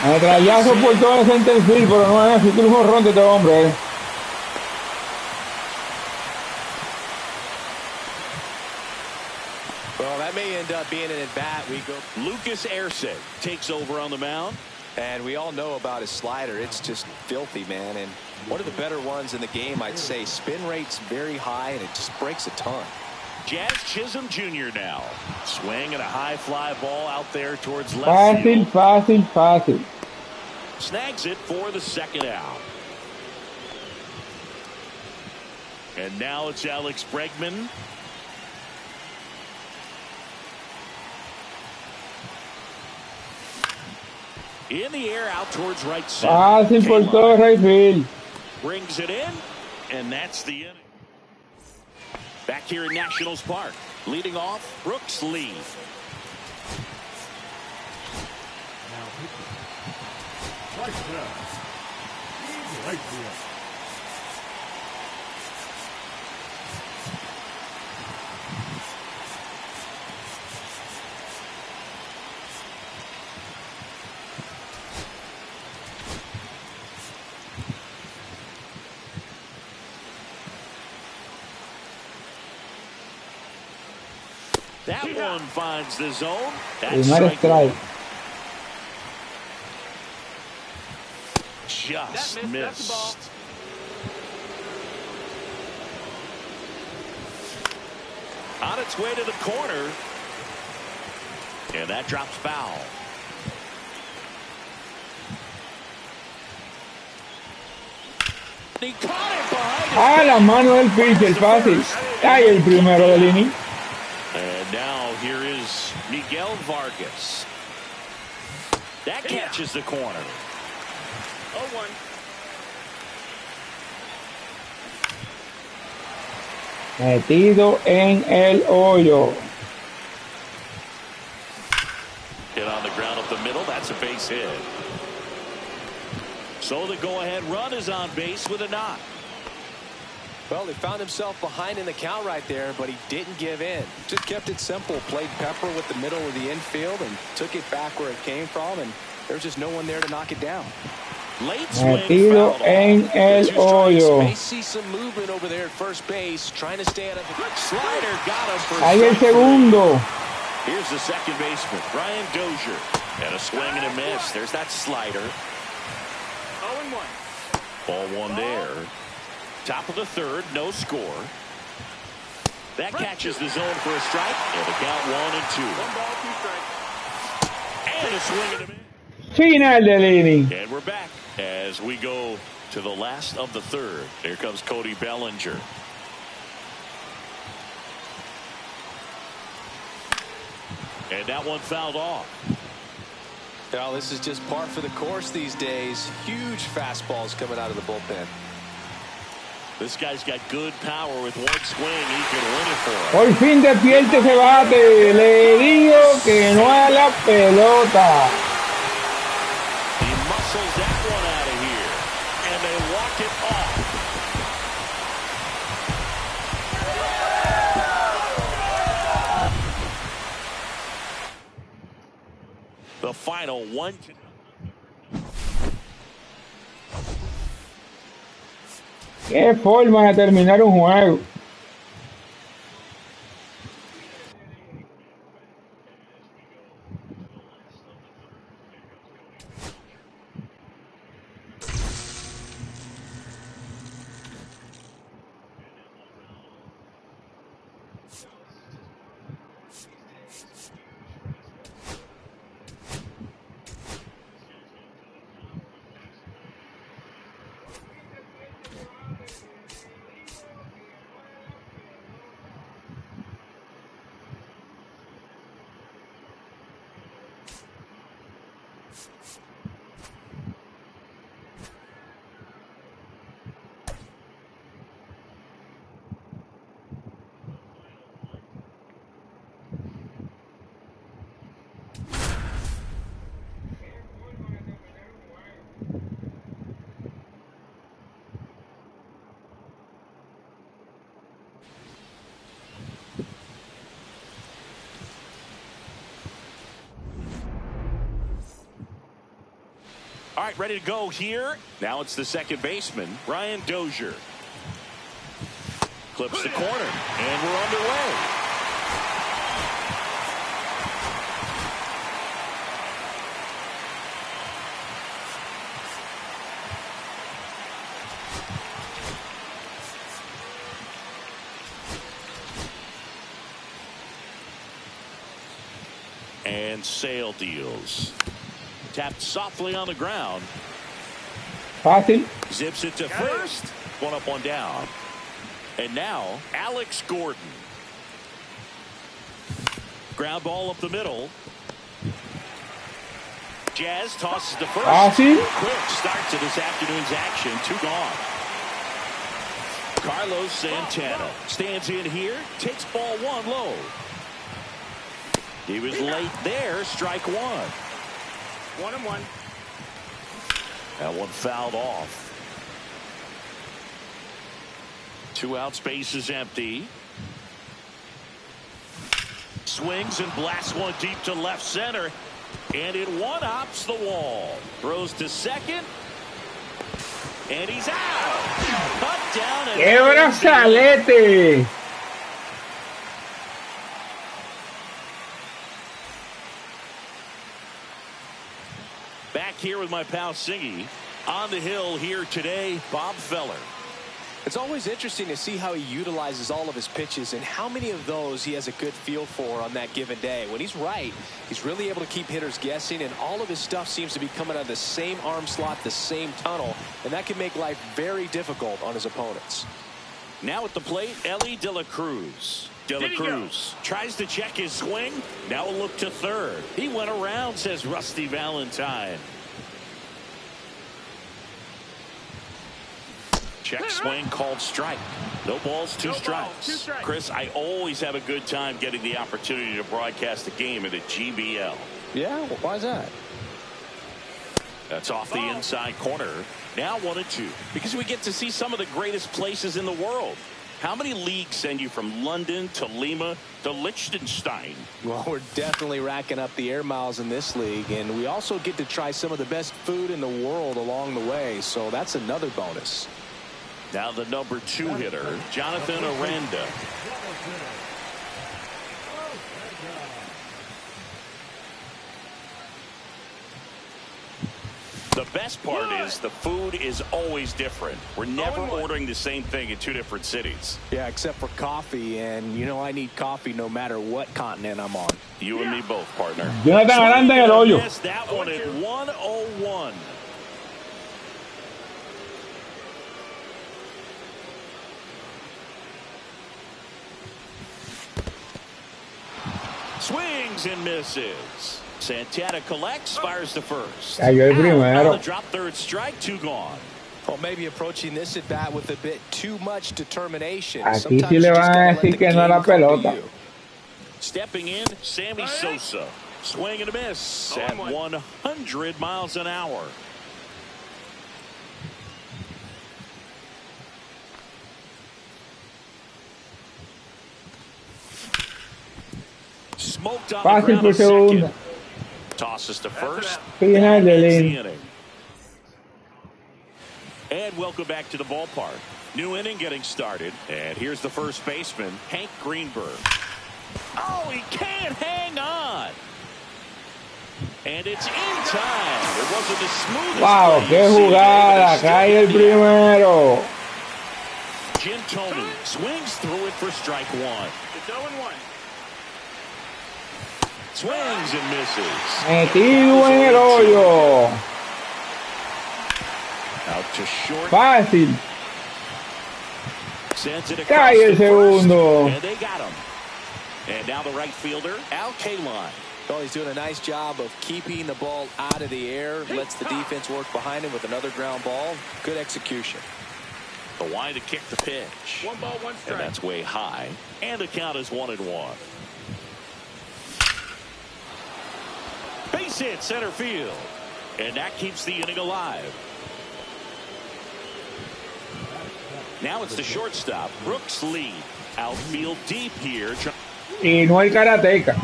Metrallazo por todo el center field, pero no es así, un jorrón de este hombre. Well, that may end up being an at-bat. We go. Lucas Erceg takes over on the mound. And we all know about his slider. It's just filthy, man. And one of the better ones in the game, I'd say. Spin rate's very high, and it just breaks a ton. Jazz Chisholm Jr. now. Swing and a high fly ball out there towards left Fácil, field. fácil, fácil. Snags it for the second out. And now it's Alex Bregman. In the air out towards right center. Fácil por todo el right field. Brings it in, and that's the inning. Back here in Nationals Park, leading off, Brooks Lee. That one finds the zone. That's Primer strike. Just missed. On its way to the corner. And that drops foul. He caught it behind A la mano del pitcher, fácil. Cae el primero del inning. And now here is Miguel Vargas. That catches the corner. 0-1. Metido en el hoyo. Hit on the ground up the middle. That's a base hit. So the go-ahead run is on base with a knock. Well, he found himself behind in the count right there, but he didn't give in. Just kept it simple. Played pepper with the middle of the infield and took it back where it came from, and there's just no one there to knock it down. Late swing Metido fouled en off. el Two strikes. hoyo. May see some movement over there at first base, trying to stay out of the Slider got him for Ahí el strike segundo. three. Here's the second baseman, Brian Dozier. And a swing and a miss. There's that slider. 0-1. Ball one there. Top of the third, no score. That catches the zone for a strike. And the count 1-2. 1 ball, 2 strikes. And a swing and a miss. Final del inning. And we're back as we go to the last of the third. Here comes Cody Bellinger. And that one fouled off. Well, this is just par for the course these days. Huge fastballs coming out of the bullpen. This guy's got good power. With one swing, he can win it for him. Por fin despierte ese bate. Le digo que no a la pelota. He muscled that one out of here. And they walk it off. The final one. Qué forma de terminar un juego. All right, ready to go here. Now it's the second baseman, Brian Dozier. Clips the corner, and we're underway. And Sale deals. Tapped softly on the ground. Fácil. Zips it to first. One up, one down. And now, Alex Gordon. Ground ball up the middle. Jazz tosses to first. Fácil. Quick start to this afternoon's action. 2 gone. Carlos Santana stands in here. Takes ball 1 low. He was late there. Strike 1. 1-1. That one fouled off. 2 outs, base is empty. Swings and blasts one deep to left center. And it one-hops the wall. Throws to second. And he's out. Cut down. And ¡Qué brazalete! Back here with my pal Singy. On the hill here today, Bob Feller. It's always interesting to see how he utilizes all of his pitches and how many of those he has a good feel for on that given day. When he's right, he's really able to keep hitters guessing, and all of his stuff seems to be coming out of the same arm slot, the same tunnel, and that can make life very difficult on his opponents. Now at the plate, Ellie De La Cruz. De La Cruz tries to check his swing. Now a look to third. He went around, says Rusty Valentine. Check swing called strike. No balls, 2 strikes. Chris, I always have a good time getting the opportunity to broadcast a game at a GBL. Yeah, well, why is that? That's off the inside corner. Now 1-2. Because we get to see some of the greatest places in the world. How many leagues send you from London to Lima to Liechtenstein? Well, we're definitely racking up the air miles in this league, and we also get to try some of the best food in the world along the way, so that's another bonus. Now the number 2 hitter, Jonathan Aranda. The best part is the food is always different. We're never ordering the same thing in 2 different cities. Yeah, except for coffee, and you know I need coffee no matter what continent I'm on. You and me both, partner. Jonathan Aranda en el hoyo. That one at 101. Swings and misses. Santana collects, fires to first. Cayó el primero. The drop third strike, 2 gone. Well, maybe approaching this at bat with a bit too much determination. Aquí sí le van a decir que no era pelota. Stepping in, Sammy Sosa. Swing and a miss at 100 miles an hour. smoked on the Fácil ground por a second. segunda. Tosses to first. Final That del ends the inning. inning. And welcome back to the ballpark. New inning getting started. And here's the first baseman, Hank Greenberg. Oh, he can't hang on. And it's in time. It wasn't the smoothest Wow, play qué you've seen jugada. today, but Cae el it's still getting primero. Jim Tony swings through it for strike one. It's 0-1. Swings and misses. Metido en el hoyo. Out to short. Fácil. Sends it across Cae el the segundo. first, and they got him. And now the right fielder, Al Kaline. Well, he's doing a nice job of keeping the ball out of the air. Lets the defense work behind him with another ground ball. Good execution. The line to kick the pitch. 1 ball, 1 strike. And that's way high. And the count is 1-1. Base hit center field. And that keeps the inning alive. Now it's the shortstop, Brooks Lee. Outfield deep here. Y no hay karateca.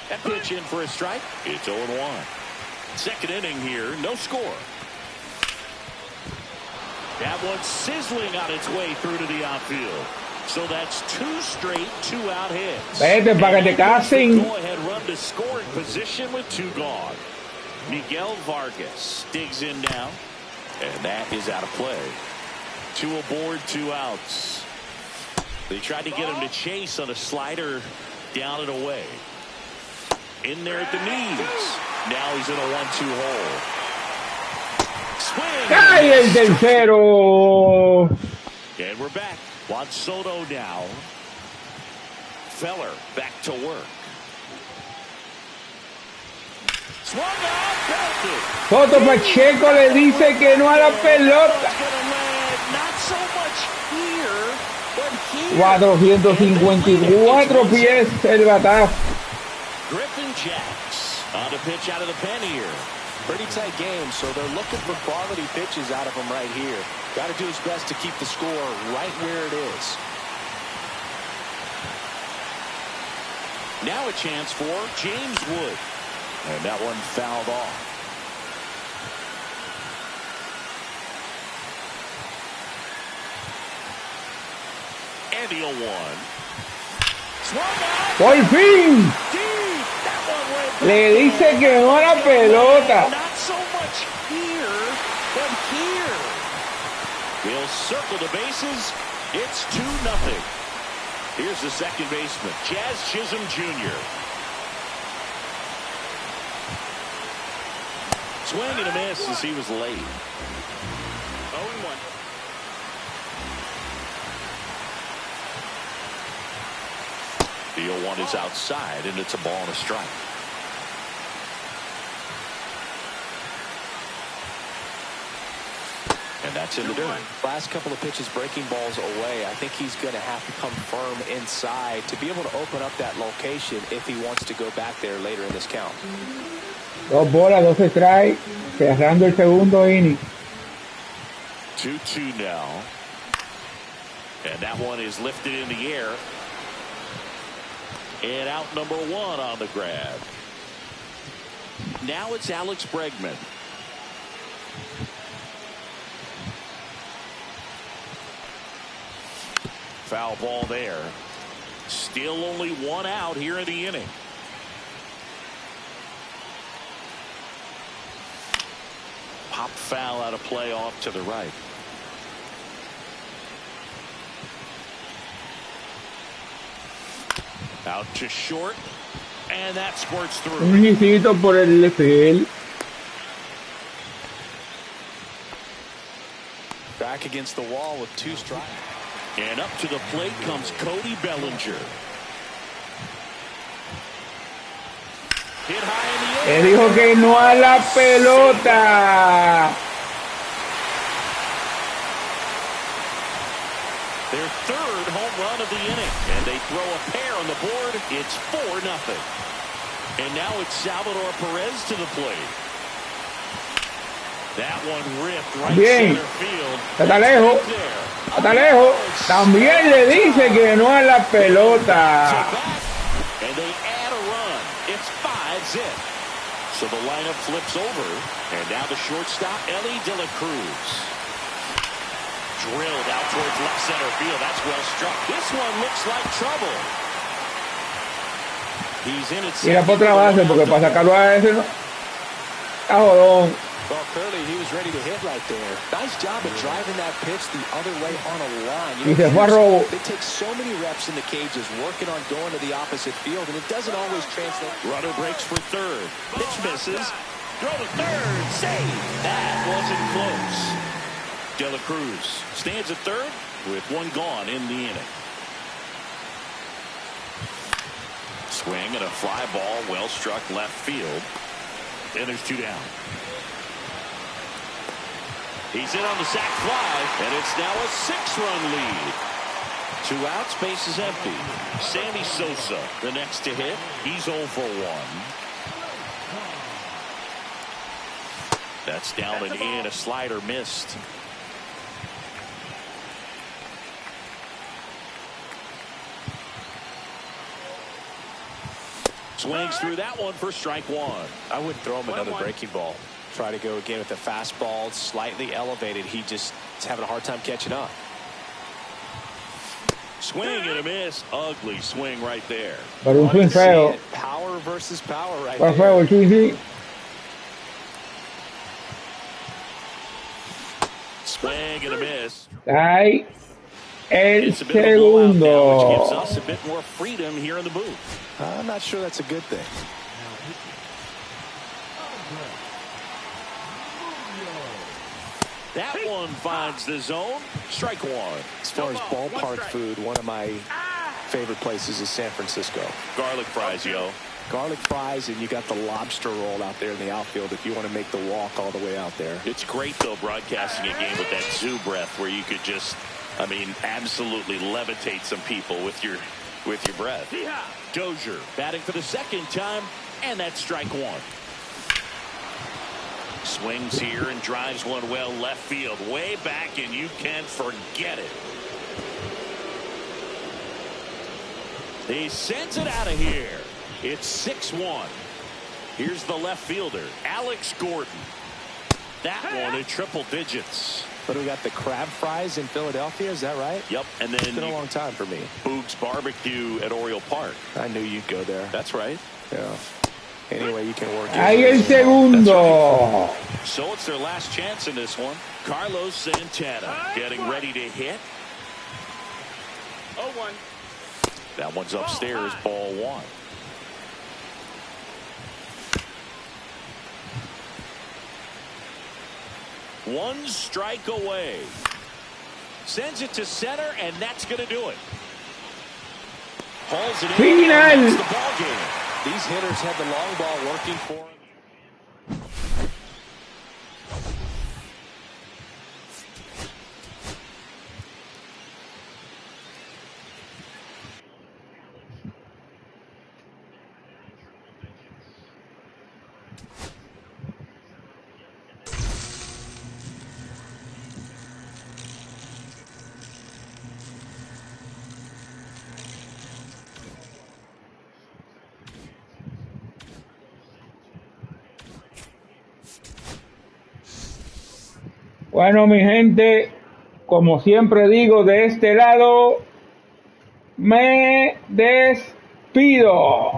That pitch in for a strike. It's 0-1. Second inning here, no score. That one's sizzling on its way through to the outfield. So that's 2 straight 2-out hits. Vete para que te casen. Go ahead run to scoring position with 2 gone. Miguel Vargas digs in now. And that is out of play. 2 aboard, 2 outs. They tried to get him to chase on a slider down and away. In there at the knees. Now he's in a 1-2 hole. Swing. Cae el tercero. And we're back. Juan Soto now. Feller back to work. Swung out, belted. Soto Pacheco le dice que no a la pelota. Not so much here, but here. 454 pies el batazo. Griffin Jacks on a pitch out of the pen here. Pretty tight game, so they're looking for quality pitches out of him right here. Got to do his best to keep the score right where it is. Now a chance for James Wood. And that one fouled off. And the 0-1. Swung out. Por fin. Deep. That one went Le dice que no a la pelota. Not so much here, but here. He'll circle the bases. It's 2-0. Here's the second baseman, Jazz Chisholm Jr. Swing and a miss as he was late. 0-1. The 0-1 is outside, and it's a ball and a strike. And that's in the dirt. Last couple of pitches breaking balls away. I think he's going to have to come firm inside to be able to open up that location if he wants to go back there later in this count. 2 bolas, 2 strikes, cerrando el segundo inning. 2-2 now. And that one is lifted in the air. And out number 1 on the grab. Now it's Alex Bregman. Foul ball there. Still only 1 out here in the inning. Pop foul out of play off to the right. Out to short. And that squirts through. Un hijito por el field. Back against the wall with 2 strikes. And up to the plate comes Cody Bellinger. Hit high in the air. Le dijo que no a la pelota. Their 3rd home run of the inning. And they throw a pair on the board. It's 4-0. And now it's Salvador Perez to the plate. Bien. Está lejos. Está lejos. También le dice que no a la pelota. So the lineup flips over, and now the shortstop, Ellie De La Cruz. Drilled out towards left center field. That's well struck. This one looks like trouble. He's in it. Mira por otra base, porque para sacarlo a ese, ¿no? Está jodón. Well, clearly he was ready to hit right there. Nice job of driving that pitch the other way on a line. Y se fue a robo. They take so many reps in the cages working on going to the opposite field, and it doesn't always translate. Runner breaks for third. Pitch misses. Throw to third. Save. That wasn't close. De La Cruz stands at third with one gone in the inning. Swing and a fly ball, well struck left field. And there's two down. He's in on the sac fly, and it's now a 6-run lead. 2 outs, base is empty. Sammy Sosa, the next to hit. He's 0 for 1. That's down and in. A slider missed. Swings through that one for strike 1. I wouldn't throw him another breaking ball. Try to go again with the fastball, slightly elevated. He just is having a hard time catching up. Swing and a miss. Ugly swing right there. But un swing feo. Power versus power right there. Feo, sí. Swing and a miss. Ay, el segundo. Now, which gives us a bit more freedom here in the booth. I'm not sure that's a good thing. That one finds the zone. Strike 1. As far as ballpark food, one of my favorite places is San Francisco. Garlic fries, yo. Garlic fries, and you got the lobster roll out there in the outfield if you want to make the walk all the way out there. It's great, though, broadcasting a game with that zoo breath where you could just, I mean, absolutely levitate some people with your breath. Dozier batting for the second time, and that's strike 1. Swings here and drives one well left field, way back, and you can't forget it. He sends it out of here. It's 6-1. Here's the left fielder, Alex Gordon. That one in triple digits. But we got the crab fries in Philadelphia, is that right? Yep, and then it's been a long time for me. Boog's Barbecue at Oriole Park. I knew you'd go there. That's right. Yeah. Anyway, you can work it. Ahí el segundo. Right. So it's their last chance in this one. Carlos Santana getting ready to hit. 0-1. That one's upstairs, ball 1. One strike away. Sends it to center, and that's going to do it. Hauls it in. That's the ball game. These hitters had the long ball working for them. Bueno, mi gente, como siempre digo, de este lado me despido.